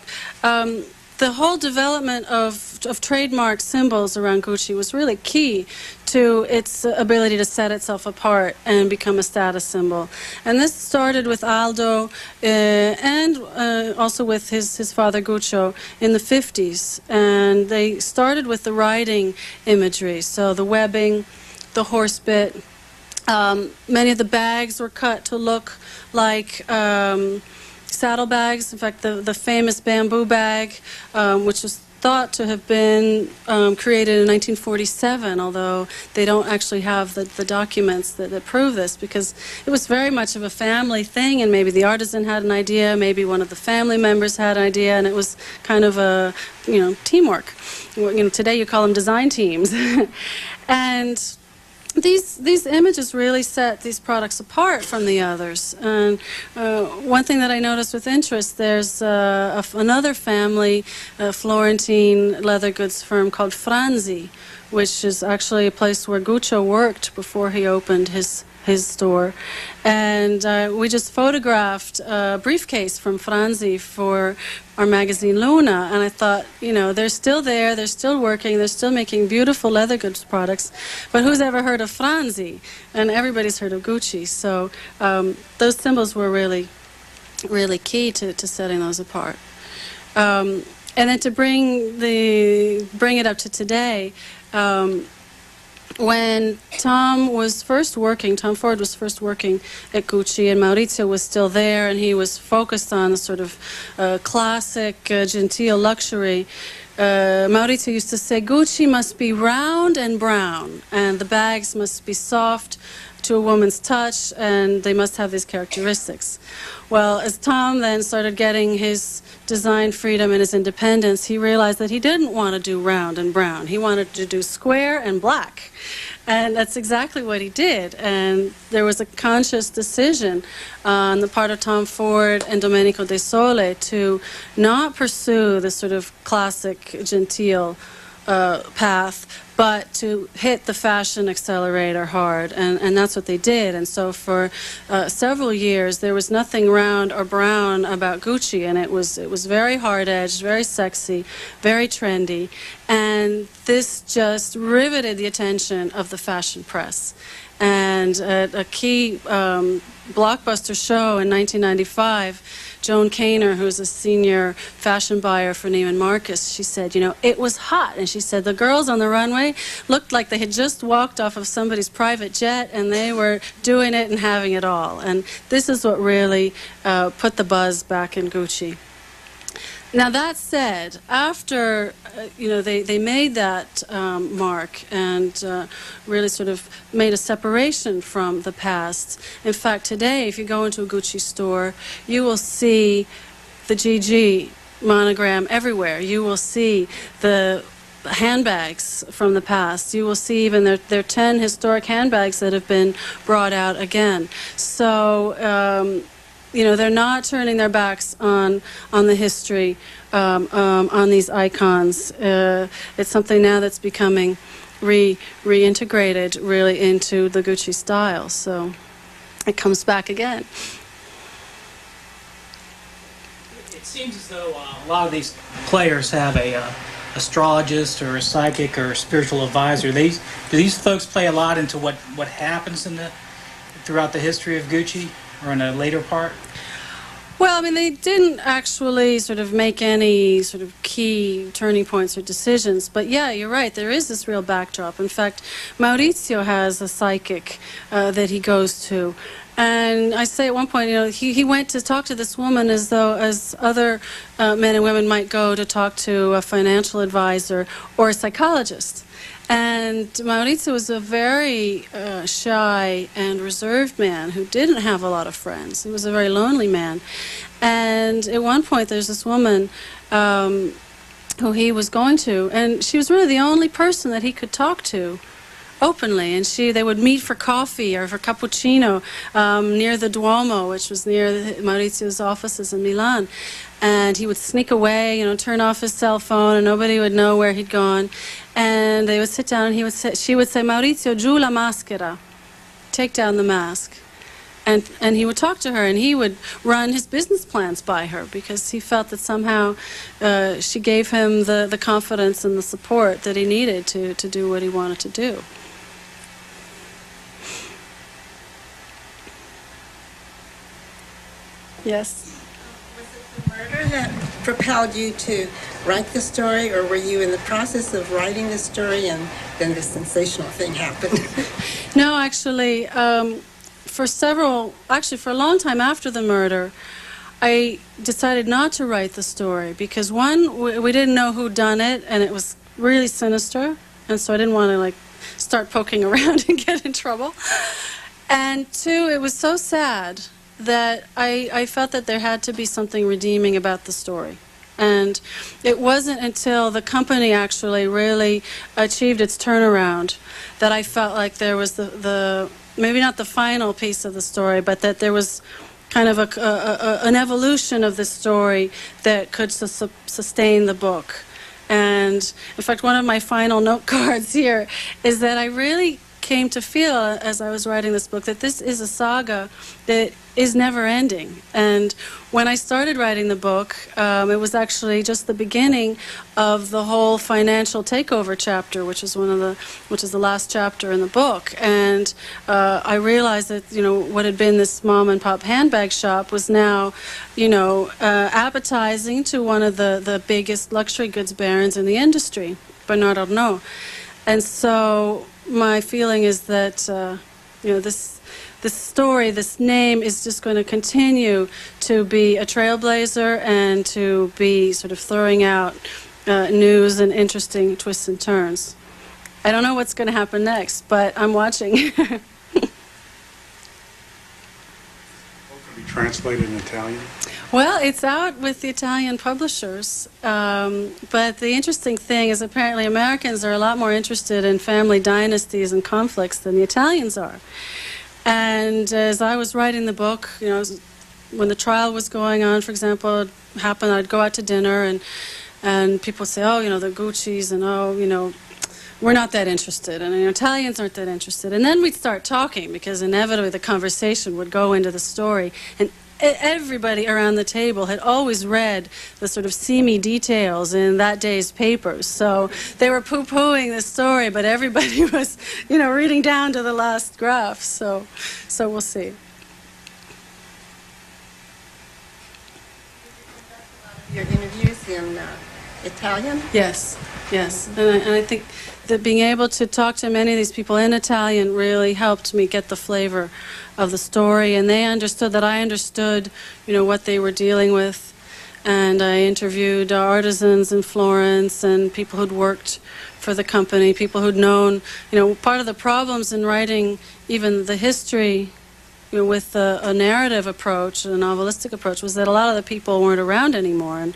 The whole development of trademark symbols around Gucci was really key to its ability to set itself apart and become a status symbol. And this started with Aldo and also with his father Guccio in the 50s. And they started with the riding imagery, so the webbing, the horse bit. Many of the bags were cut to look like saddlebags. In fact, the famous bamboo bag, which was thought to have been created in 1947, although they don't actually have the documents that prove this, because it was very much of a family thing, and maybe the artisan had an idea, maybe one of the family members had an idea, and it was kind of a, you know, teamwork. You know, today you call them design teams. And these images really set these products apart from the others. And one thing that I noticed with interest, there's another family, Florentine leather goods firm called Franzi, which is actually a place where Guccio worked before he opened his store. And we just photographed a briefcase from Franzi for our magazine Luna, and I thought, you know, they're still there, they're still working, they're still making beautiful leather goods products, but who's ever heard of Franzi? And everybody's heard of Gucci. So those symbols were really, really key to setting those apart. And then to bring it up to today, when Tom Ford was first working at Gucci, and Maurizio was still there, and he was focused on the sort of classic, genteel luxury. Maurizio used to say, Gucci must be round and brown, and the bags must be soft to a woman's touch, and they must have these characteristics. Well, as Tom then started getting his design freedom and his independence, he realized that he didn't want to do round and brown. He wanted to do square and black. And that's exactly what he did. And there was a conscious decision on the part of Tom Ford and Domenico De Sole to not pursue this sort of classic genteel path, but to hit the fashion accelerator hard, and that's what they did. And so for several years there was nothing round or brown about Gucci, and it was very hard-edged, very sexy, very trendy, and this just riveted the attention of the fashion press. And at a key blockbuster show in 1995, Joan Kaner, who's a senior fashion buyer for Neiman Marcus, she said, you know, it was hot. And she said the girls on the runway looked like they had just walked off of somebody's private jet, and they were doing it and having it all. And this is what really put the buzz back in Gucci. Now, that said, after you know, they made that mark and really sort of made a separation from the past. In fact, today, if you go into a Gucci store, you will see the GG monogram everywhere. You will see the handbags from the past. You will see even their 10 historic handbags that have been brought out again. So, you know, they're not turning their backs on the history, on these icons. It's something now that's becoming reintegrated really into the Gucci style. So it comes back again. It seems as though a lot of these players have a astrologist or a psychic or a spiritual advisor. Do these folks play a lot into what happens throughout the history of Gucci, or in a later part? Well, I mean, they didn't actually sort of make any sort of key turning points or decisions. But yeah, you're right. There is this real backdrop. In fact, Maurizio has a psychic that he goes to. And I say at one point, he went to talk to this woman as other men and women might go to talk to a financial advisor or a psychologist. And Maurizio was a very shy and reserved man who didn't have a lot of friends. He was a very lonely man. And at one point, there's this woman who he was going to, and she was really the only person that he could talk to openly, and they would meet for coffee or for cappuccino near the Duomo, which was near Maurizio's offices in Milan. And he would sneak away, turn off his cell phone, and nobody would know where he'd gone. And they would sit down, and she would say, "Maurizio, giù la maschera," take down the mask. And he would talk to her, and he would run his business plans by her because he felt that somehow she gave him the confidence and the support that he needed to do what he wanted to do. Yes. Was it the murder that propelled you to write the story, or were you in the process of writing the story and then the sensational thing happened? No, actually, for a long time after the murder, I decided not to write the story because, one, we didn't know who'd done it, and it was really sinister, and so I didn't want to start poking around and get in trouble. And two, it was so sad that I felt that there had to be something redeeming about the story. And it wasn't until the company actually really achieved its turnaround that I felt like there was the maybe not the final piece of the story, but that there was kind of an evolution of the story that could sustain the book. And in fact, one of my final note cards here is that I really came to feel, as I was writing this book, that this is a saga that is never ending. And when I started writing the book, it was actually just the beginning of the whole financial takeover chapter, which is the last chapter in the book. And I realized that what had been this mom and pop handbag shop was now appetizing to one of the biggest luxury goods barons in the industry, Bernard Arnault. And so my feeling is that this story, this name, is just going to continue to be a trailblazer and to be sort of throwing out news and interesting twists and turns. I don't know what's going to happen next, but I'm watching. Can be translated in Italian? Well, it's out with the Italian publishers, but the interesting thing is apparently Americans are a lot more interested in family dynasties and conflicts than the Italians are. And as I was writing the book, when the trial was going on, for example, it happened, I'd go out to dinner and people would say, the Guccis, and we're not that interested, and Italians aren't that interested. And then we'd start talking because inevitably the conversation would go into the story, and everybody around the table had always read the sort of seamy details in that day's papers. So they were poo-pooing the story, but everybody was, reading down to the last graph. So we'll see. Your interviews in Italian? Yes. And I think that being able to talk to many of these people in Italian really helped me get the flavor of the story, and they understood that I understood, what they were dealing with. And I interviewed artisans in Florence and people who'd worked for the company, people who'd known, part of the problems in writing even the history with a narrative approach, a novelistic approach, was that a lot of the people weren't around anymore. And,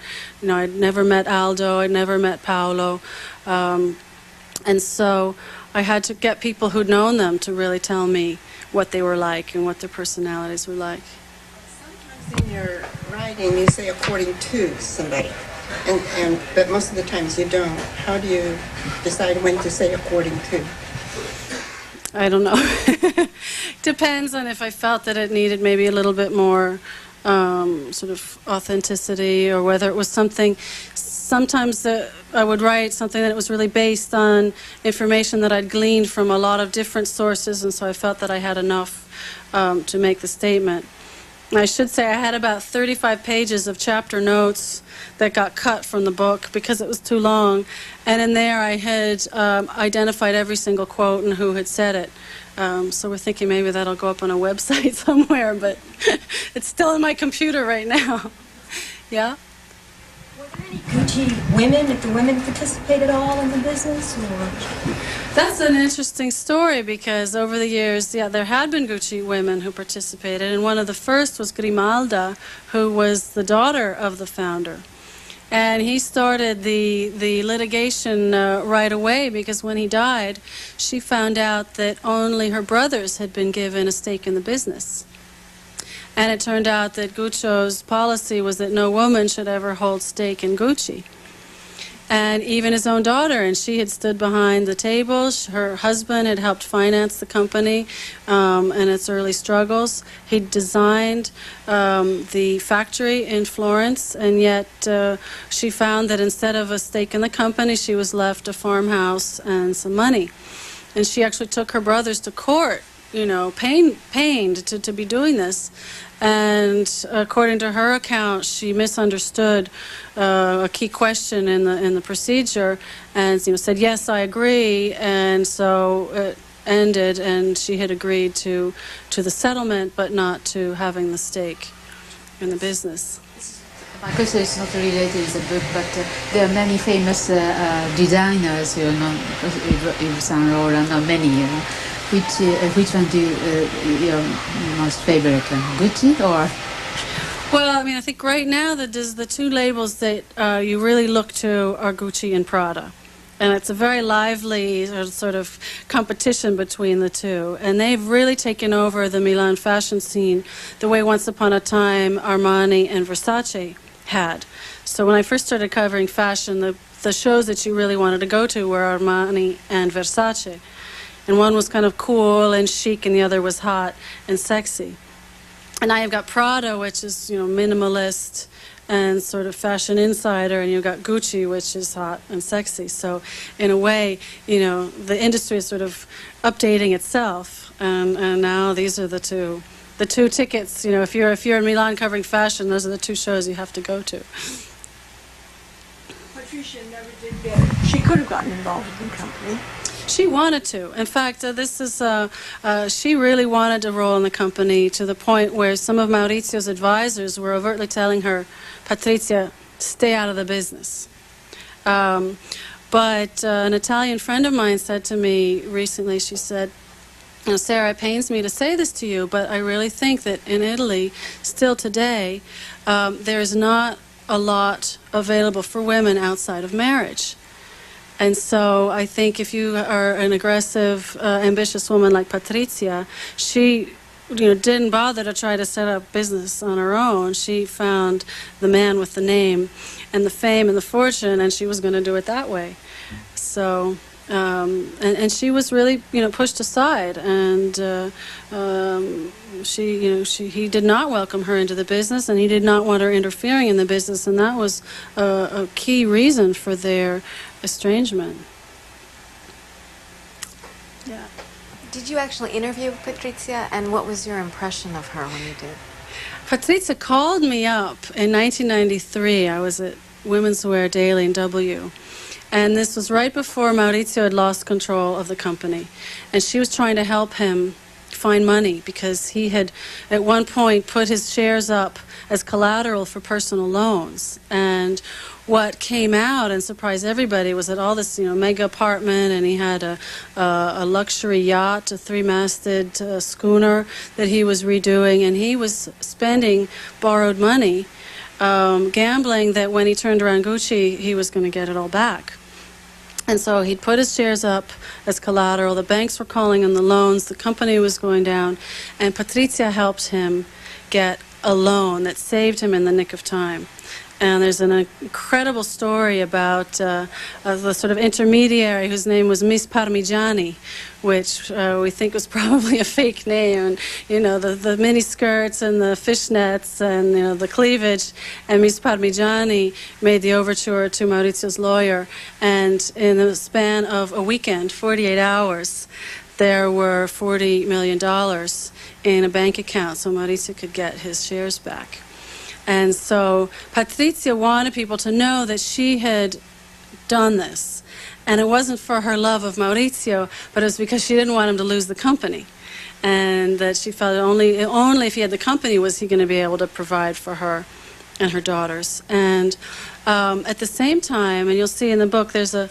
I'd never met Aldo, I'd never met Paolo. And so I had to get people who'd known them to really tell me what they were like and what their personalities were like. Sometimes in your writing you say according to somebody, but most of the times you don't. How do you decide when to say according to? I don't know. Depends on if I felt that it needed maybe a little bit more sort of authenticity, or whether it was something. Sometimes I would write something that was really based on information that I'd gleaned from a lot of different sources, and so I felt that I had enough to make the statement. I should say I had about 35 pages of chapter notes that got cut from the book because it was too long. And in there I had identified every single quote and who had said it. So we're thinking maybe that'll go up on a website somewhere, but it's still in my computer right now. Yeah? Were there any Gucci women, if the women participate at all in the business? Or? That's an interesting story because over the years, yeah, there had been Gucci women who participated, and one of the first was Grimalda, who was the daughter of the founder. And he started the litigation right away because when he died, she found out that only her brothers had been given a stake in the business. And it turned out that Gucci's policy was that no woman should ever hold stake in Gucci. And even his own daughter, and she had stood behind the table. Her husband had helped finance the company in its early struggles. He designed the factory in Florence, and yet she found that instead of a stake in the company, she was left a farmhouse and some money. And she actually took her brothers to court, you know, pained to be doing this. And according to her account, she misunderstood a key question in the procedure, and said, "Yes, I agree." And so it ended, and she had agreed to the settlement, but not to having the stake in the business. Because it's not related in the book, but there are many famous designers, Yves Saint Laurent, many. Which one do your most favorite one? Gucci or? Well, I mean, I think right now the two labels that you really look to are Gucci and Prada. And it's a very lively sort of competition between the two. And they've really taken over the Milan fashion scene the way once upon a time Armani and Versace had. So when I first started covering fashion, the shows that you really wanted to go to were Armani and Versace. And one was kind of cool and chic, and the other was hot and sexy. And now you've got Prada, which is, minimalist and sort of fashion insider, and you've got Gucci, which is hot and sexy. So in a way, the industry is sort of updating itself, and now these are the two tickets. If you're in Milan covering fashion, those are the two shows you have to go to. Patricia never did she could have gotten involved with the company. She wanted to. In fact, she really wanted to roll in the company to the point where some of Maurizio's advisors were overtly telling her, "Patrizia, stay out of the business." But an Italian friend of mine said to me recently, she said, "Sarah, it pains me to say this to you, but I really think that in Italy, still today, there is not a lot available for women outside of marriage. And so I think if you are an aggressive, ambitious woman like Patrizia, she didn't bother to try to set up business on her own. She found the man with the name and the fame and the fortune, and she was going to do it that way. So, and she was really, pushed aside, and he did not welcome her into the business, and he did not want her interfering in the business, and that was a key reason for their estrangement. Yeah. Did you actually interview Patrizia, and what was your impression of her when you did? Patrizia called me up in 1993. I was at Women's Wear Daily in W. And this was right before Maurizio had lost control of the company. And she was trying to help him find money because he had at one point put his shares up as collateral for personal loans. And what came out and surprised everybody was that all this, mega apartment, and he had a luxury yacht, a three-masted schooner that he was redoing, and he was spending borrowed money, gambling that when he turned around Gucci, he was going to get it all back. And so he'd put his shares up as collateral. The banks were calling on the loans. The company was going down. And Patrizia helped him get a loan that saved him in the nick of time. And there's an incredible story about the sort of intermediary whose name was Miss Parmigiani, which we think was probably a fake name. And, the mini skirts and the fishnets and, the cleavage. And Miss Parmigiani made the overture to Maurizio's lawyer. And in the span of a weekend, 48 hours, there were $40 million in a bank account so Maurizio could get his shares back. And so Patrizia wanted people to know that she had done this. And it wasn't for her love of Maurizio, but it was because she didn't want him to lose the company. And that she felt only if he had the company was he going to be able to provide for her and her daughters. And at the same time, and you'll see in the book, there's a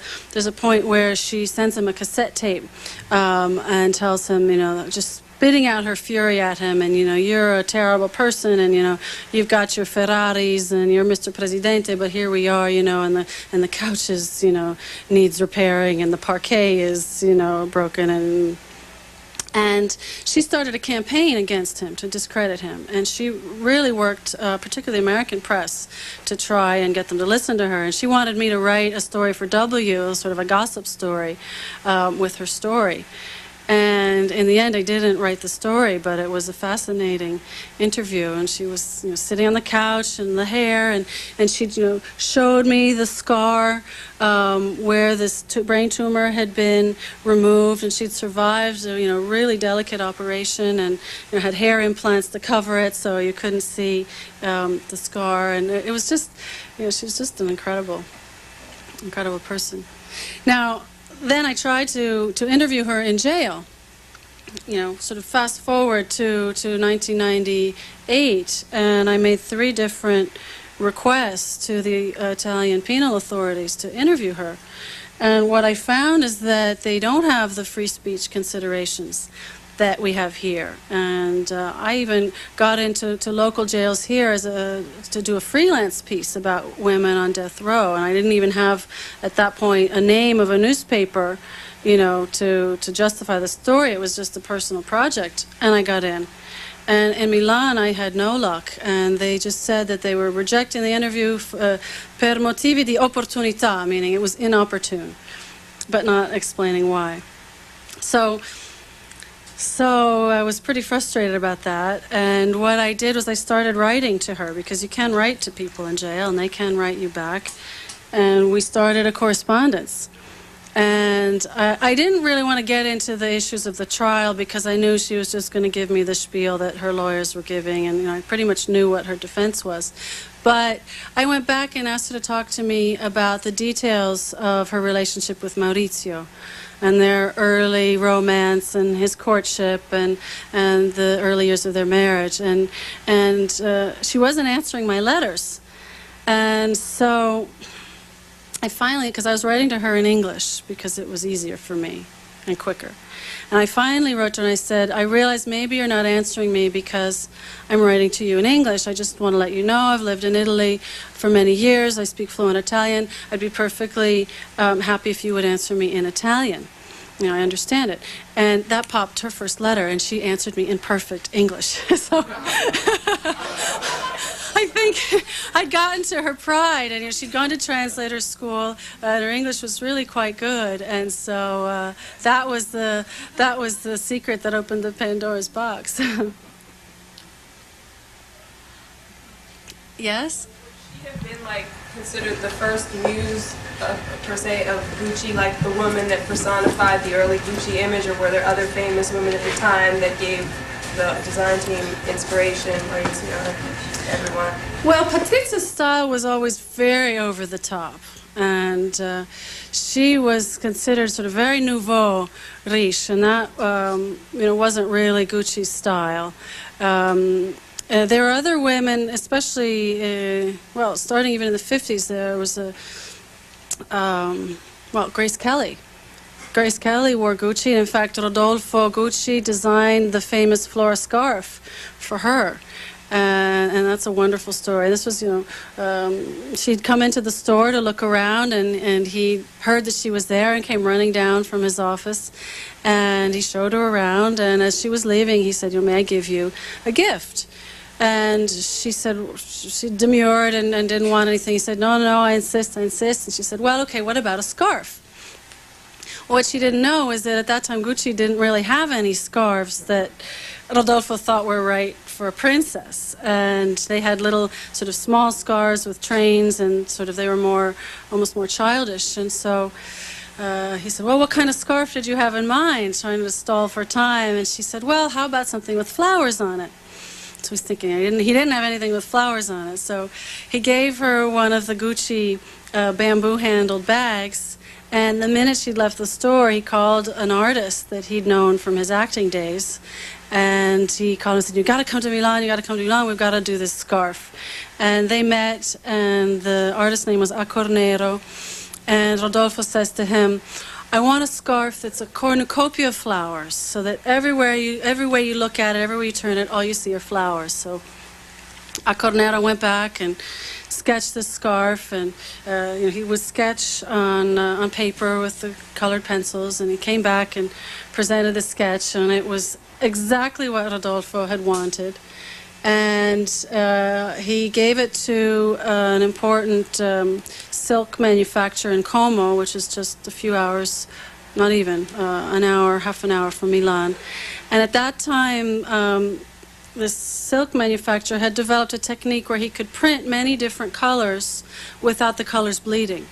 point where she sends him a cassette tape and tells him, just spitting out her fury at him, and you're a terrible person, and you've got your Ferraris and you're Mr. Presidente, but here we are, and the couch is needs repairing, and the parquet is broken, and she started a campaign against him to discredit him. And she really worked, particularly the American press, to try and get them to listen to her. And she wanted me to write a story for W, sort of a gossip story, with her story. And in the end, I didn't write the story, but it was a fascinating interview. And she was sitting on the couch and the hair, and she showed me the scar where this brain tumor had been removed, and she'd survived a really delicate operation, and had hair implants to cover it so you couldn't see the scar. And it was just, she was just an incredible person. Now, then I tried to interview her in jail, sort of fast forward to 1998, and I made 3 different requests to the Italian penal authorities to interview her. And what I found is that they don't have the free speech considerations that we have here. And I even got into local jails here to do a freelance piece about women on death row, and I didn't even have at that point a name of a newspaper, to justify the story. It was just a personal project, and I got in. And in Milan, I had no luck, and they just said that they were rejecting the interview per motivi di opportunità, meaning it was inopportune, but not explaining why. So I was pretty frustrated about that, and what I did was I started writing to her, because you can write to people in jail and they can write you back, and we started a correspondence. And I didn't really want to get into the issues of the trial, because I knew she was just going to give me the spiel that her lawyers were giving, and I pretty much knew what her defense was. But I went back and asked her to talk to me about the details of her relationship with Maurizio, and their early romance, and his courtship, and the early years of their marriage. And she wasn't answering my letters. And so I finally, because I was writing to her in English, because it was easier for me and quicker. And I finally wrote to her and I said, I realize maybe you're not answering me because I'm writing to you in English. I just want to let you know I've lived in Italy for many years. I speak fluent Italian. I'd be perfectly happy if you would answer me in Italian. I understand it. And that popped her first letter, and she answered me in perfect English. So I think I'd gotten to her pride, and she'd gone to translator school, and her English was really quite good, and so that was the secret that opened the Pandora's box. Yes? She have been considered the first muse per se of Gucci, like the woman that personified the early Gucci image, or were there other famous women at the time that gave the design team inspiration, or everyone? Well, Patrizia's style was always very over the top, and she was considered sort of very nouveau riche, and that wasn't really Gucci's style. There were other women, especially, starting even in the 50s, there was Grace Kelly. Grace Kelly wore Gucci, and in fact, Rodolfo Gucci designed the famous Flora scarf for her. And that's a wonderful story. This was, she'd come into the store to look around, and he heard that she was there and came running down from his office, and he showed her around, and as she was leaving, he said, may I give you a gift? And she said, she demurred and didn't want anything. He said, no, I insist. And she said, well, okay, what about a scarf? What she didn't know is that at that time, Gucci didn't really have any scarves that Rodolfo thought were right for a princess. And they had little sort of small scarves with trains, and sort of they were almost more childish. And so he said, well, what kind of scarf did you have in mind? Trying to stall for time. And she said, well, how about something with flowers on it? So he's thinking he didn't have anything with flowers on it. So he gave her one of the Gucci bamboo-handled bags. And the minute she'd left the store, he called an artist that he'd known from his acting days. And he called and said, "You got to come to Milan, you got to come to Milan, we've got to do this scarf." And they met, and the artist's name was Accornero. And Rodolfo says to him, "I want a scarf that's a cornucopia of flowers, so that every way you look at it, everywhere you turn it, all you see are flowers." So Accornero went back and sketched this scarf, and he would sketch on paper with the colored pencils, and he came back and presented the sketch, and it was exactly what Rodolfo had wanted. And he gave it to an important silk manufacturer in Como, which is just a few hours, not even an hour, half an hour from Milan. And at that time, this silk manufacturer had developed a technique where he could print many different colors without the colors bleeding.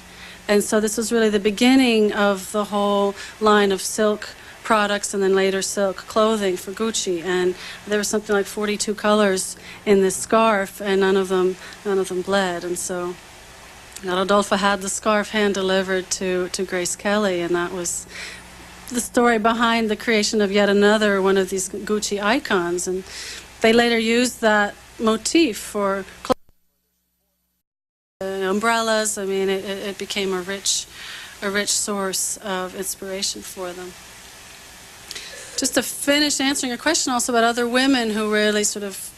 And so this was really the beginning of the whole line of silk products and then later silk clothing for Gucci. And there was something like 42 colors in this scarf, and none of them bled. And so Rodolfo had the scarf hand delivered to Grace Kelly, and that was the story behind the creation of yet another one of these Gucci icons. And they later used that motif for umbrellas. I mean, it became a rich source of inspiration for them. Just to finish answering your question also about other women who really sort of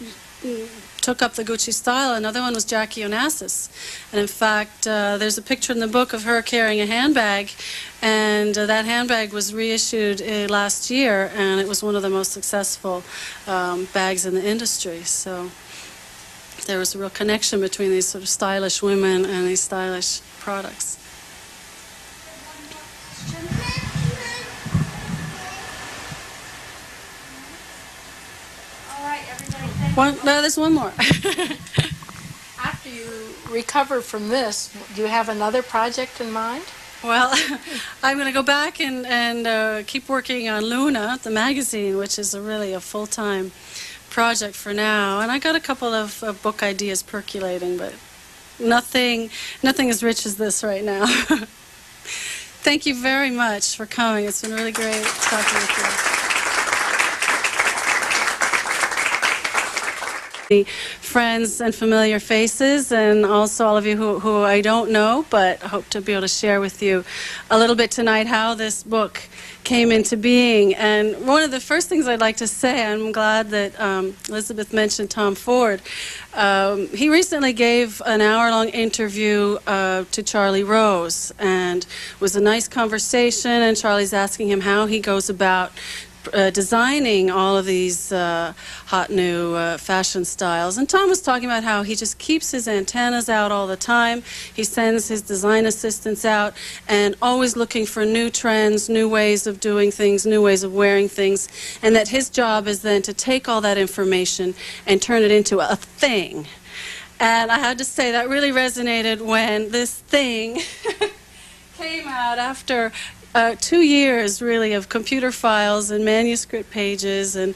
took up the Gucci style, another one was Jackie Onassis. And in fact, there's a picture in the book of her carrying a handbag, and that handbag was reissued last year, and it was one of the most successful bags in the industry. So there was a real connection between these sort of stylish women and these stylish products. No, there's one more. After you recover from this, do you have another project in mind? Well, I'm going to go back and keep working on Luna, the magazine, which is really a full-time project for now. And I got a couple of book ideas percolating, but nothing as rich as this right now. Thank you very much for coming. It's been really great talking with you. Friends and familiar faces, and also all of you who I don't know, but I hope to be able to share with you a little bit tonight how this book came into being. And one of the first things I'd like to say, I'm glad that Elizabeth mentioned Tom Ford. He recently gave an hour-long interview to Charlie Rose, and it was a nice conversation, and Charlie's asking him how he goes about designing all of these hot new fashion styles. And Tom was talking about how he just keeps his antennas out all the time. He sends his design assistants out and always looking for new trends, new ways of doing things, new ways of wearing things, and that his job is then to take all that information and turn it into a thing. And I had to say that really resonated when this thing came out after 2 years, really, of computer files and manuscript pages and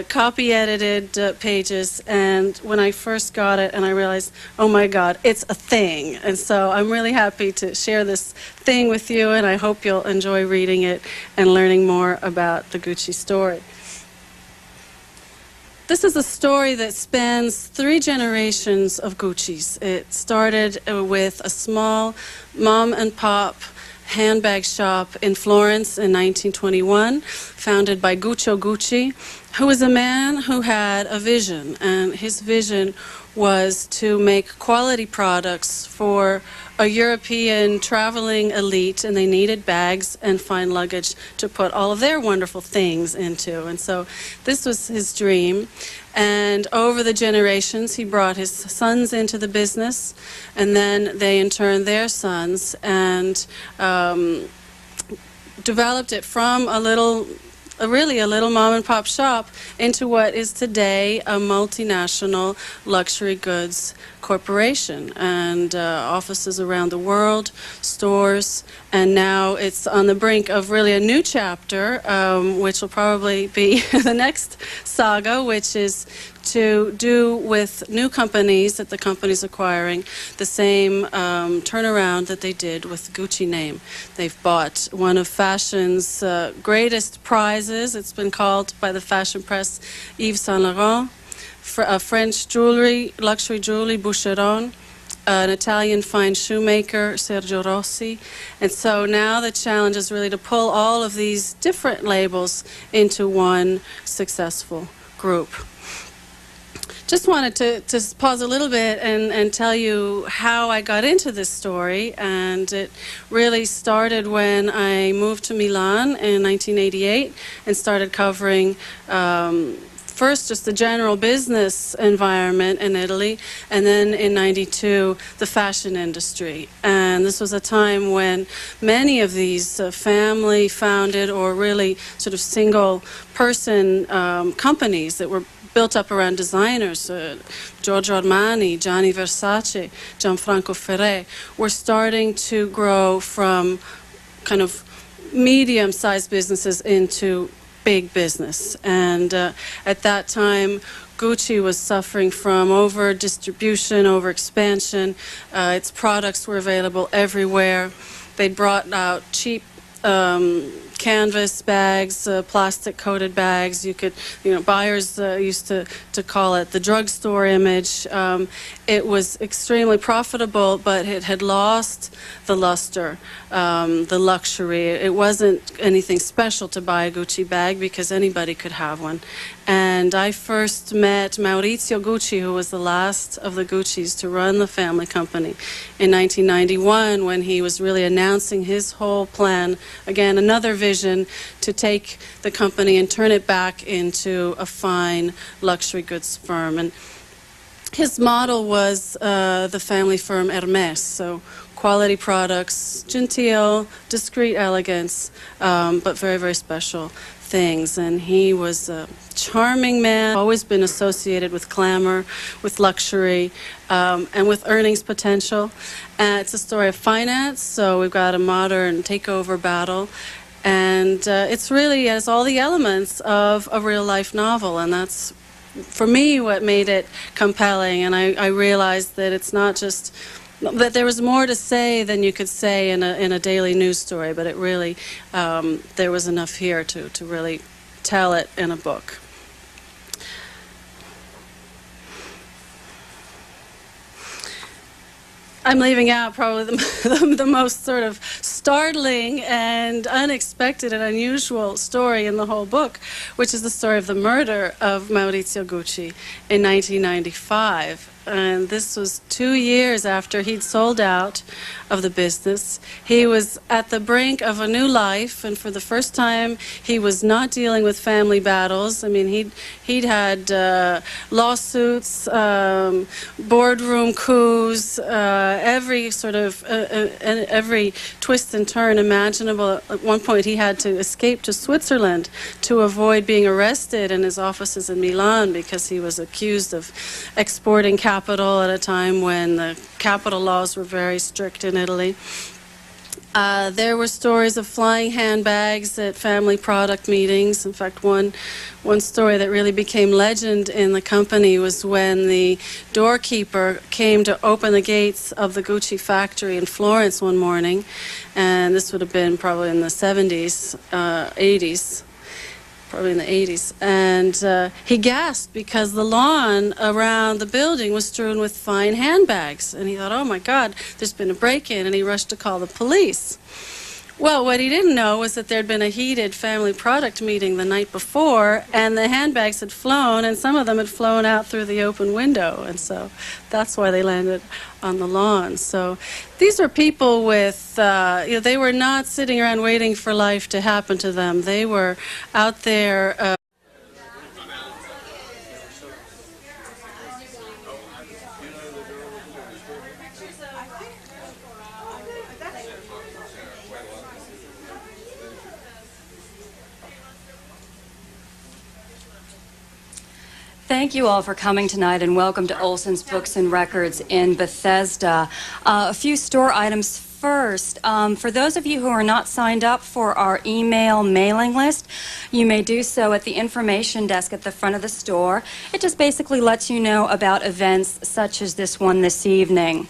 copy-edited pages. And when I first got it, and I realized, oh my God, it's a thing. And so I'm really happy to share this thing with you, and I hope you'll enjoy reading it and learning more about the Gucci story. This is a story that spans 3 generations of Gucci's. It started with a small mom-and-pop handbag shop in Florence in 1921, founded by Guccio Gucci, who was a man who had a vision, and his vision was to make quality products for a European traveling elite, and they needed bags and fine luggage to put all of their wonderful things into. And so this was his dream. And over the generations, he brought his sons into the business, and then they in turn their sons, and developed it from really a little mom and pop shop into what is today a multinational luxury goods corporation, and offices around the world, stores, and now it's on the brink of really a new chapter, which will probably be the next saga, which is to do with new companies that the company's acquiring the same turnaround that they did with the Gucci name. They've bought one of fashion's greatest prizes. It's been called by the fashion press Yves Saint Laurent, French jewelry, luxury jewelry, Boucheron, an Italian fine shoemaker, Sergio Rossi. And so now the challenge is really to pull all of these different labels into one successful group. Just wanted to pause a little bit and tell you how I got into this story. And it really started when I moved to Milan in 1988 and started covering first just the general business environment in Italy, and then in '92 the fashion industry. And this was a time when many of these family founded or really sort of single person companies that were built up around designers, Giorgio Armani, Gianni Versace, Gianfranco Ferré, were starting to grow from kind of medium-sized businesses into big business. And at that time, Gucci was suffering from over-distribution, over-expansion. Its products were available everywhere. They'd brought out cheap canvas bags, plastic-coated bags. You could, buyers used to call it the drugstore image. It was extremely profitable, but it had lost the luster, the luxury. It wasn't anything special to buy a Gucci bag because anybody could have one. And I first met Maurizio Gucci, who was the last of the Guccis to run the family company, in 1991, when he was really announcing his whole plan, again, another vision to take the company and turn it back into a fine luxury goods firm. And his model was the family firm Hermès, so quality products, genteel, discreet elegance, but very, very special things. And he was a charming man, always been associated with glamour, with luxury, and with earnings potential. It's a story of finance, so we've got a modern takeover battle. And it's really has all the elements of a real-life novel, and that's, for me, what made it compelling. And I realized that it's not just that there was more to say than you could say in a daily news story, but it really there was enough here to really tell it in a book. I'm leaving out probably the most sort of startling and unexpected and unusual story in the whole book, which is the story of the murder of Maurizio Gucci in 1995. And this was 2 years after he'd sold out of the business. He was at the brink of a new life, and for the first time, he was not dealing with family battles. I mean, he'd had lawsuits, boardroom coups, every sort of every twist and turn imaginable. At one point, he had to escape to Switzerland to avoid being arrested in his offices in Milan because he was accused of exporting capital at a time when the capital laws were very strict in Italy. There were stories of flying handbags at family product meetings. In fact, one story that really became legend in the company was when the doorkeeper came to open the gates of the Gucci factory in Florence one morning, and this would have been probably in the 70s, 80s. Probably in the 80s, and he gasped because the lawn around the building was strewn with fine handbags, and he thought, oh my God, there's been a break-in, and he rushed to call the police. Well, what he didn't know was that there'd been a heated family product meeting the night before, and the handbags had flown, and some of them had flown out through the open window, and so that's why they landed on the lawn. So these were people with, they were not sitting around waiting for life to happen to them. They were out there. Thank you all for coming tonight, and welcome to Olson's Books and Records in Bethesda. A few store items first, for those of you who are not signed up for our email mailing list, you may do so at the information desk at the front of the store. It just basically lets you know about events such as this one this evening.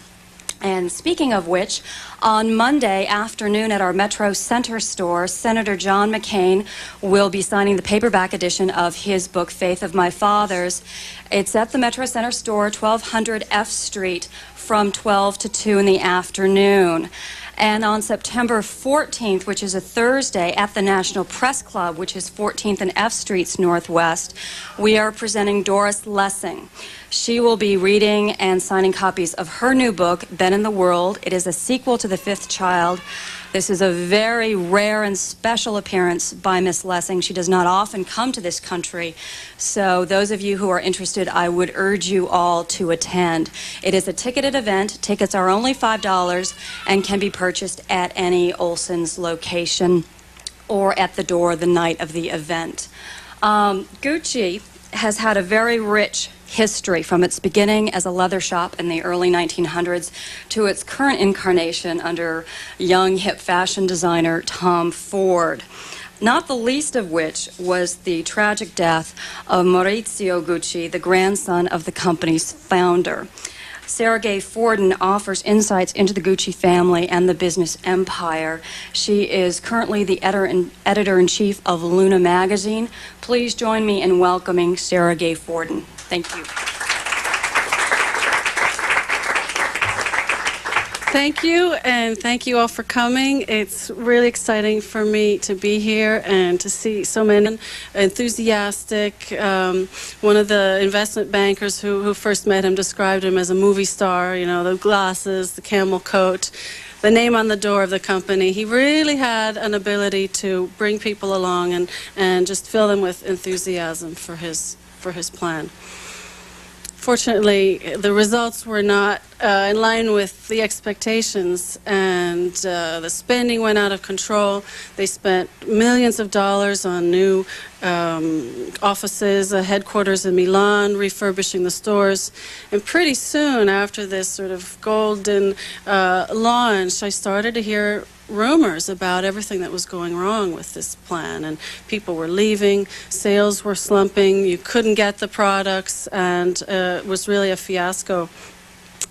And speaking of which, on Monday afternoon at our Metro Center store, Senator John McCain will be signing the paperback edition of his book, Faith of My Fathers. It's at the Metro Center store, 1200 F Street, from 12 to 2 in the afternoon. And on September 14th, which is a Thursday, at the National Press Club, which is 14th and F Streets Northwest, we are presenting Doris Lessing. She will be reading and signing copies of her new book, Ben in the World. It is a sequel to The Fifth Child. This is a very rare and special appearance by Miss Lessing. She does not often come to this country. So those of you who are interested, I would urge you all to attend. It is a ticketed event. Tickets are only $5 and can be purchased at any Olsen's location or at the door the night of the event. Gucci has had a very rich history from its beginning as a leather shop in the early 1900s to its current incarnation under young hip fashion designer Tom Ford. Not the least of which was the tragic death of Maurizio Gucci, the grandson of the company's founder. Sergei Fordin offers insights into the Gucci family and the business empire. She is currently the editor-in-chief of Luna magazine. Please join me in welcoming Sergei Fordin. Thank you. Thank you, and thank you all for coming. It's really exciting for me to be here and to see so many enthusiastic. One of the investment bankers who first met him described him as a movie star, you know, the glasses, the camel coat, the name on the door of the company. He really had an ability to bring people along and just fill them with enthusiasm for his plan. Fortunately, the results were not in line with the expectations, and the spending went out of control. They spent millions of dollars on new offices, a headquarters in Milan, refurbishing the stores. And pretty soon after this sort of golden launch, I started to hear rumors about everything that was going wrong with this plan, and people were leaving, sales were slumping, you couldn't get the products, and it was really a fiasco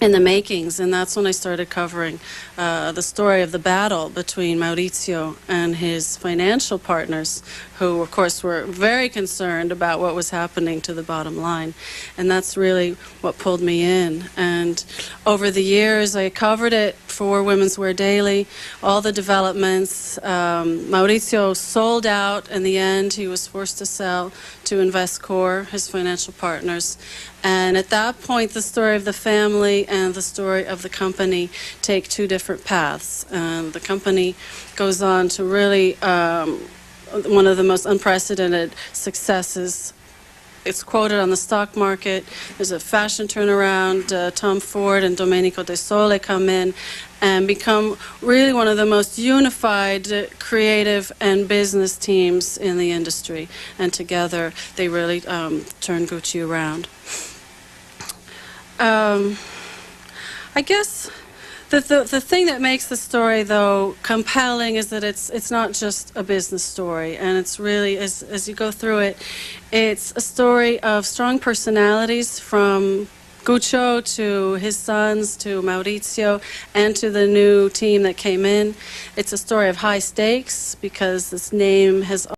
in the makings. And that's when I started covering the story of the battle between Maurizio and his financial partners, who of course were very concerned about what was happening to the bottom line. And that's really what pulled me in. And over the years I covered it for Women's Wear Daily, all the developments. Maurizio sold out in the end. He was forced to sell to Investcorp, his financial partners. And at that point, the story of the family and the story of the company take two different paths. The company goes on to really one of the most unprecedented successes. It's quoted on the stock market. There's a fashion turnaround. Tom Ford and Domenico De Sole come in and become really one of the most unified creative and business teams in the industry. And together, they really turn Gucci around. I guess the thing that makes the story, though, compelling is that it's not just a business story, and it's really, as you go through it, it's a story of strong personalities, from Guccio to his sons to Maurizio and to the new team that came in. It's a story of high stakes because this name has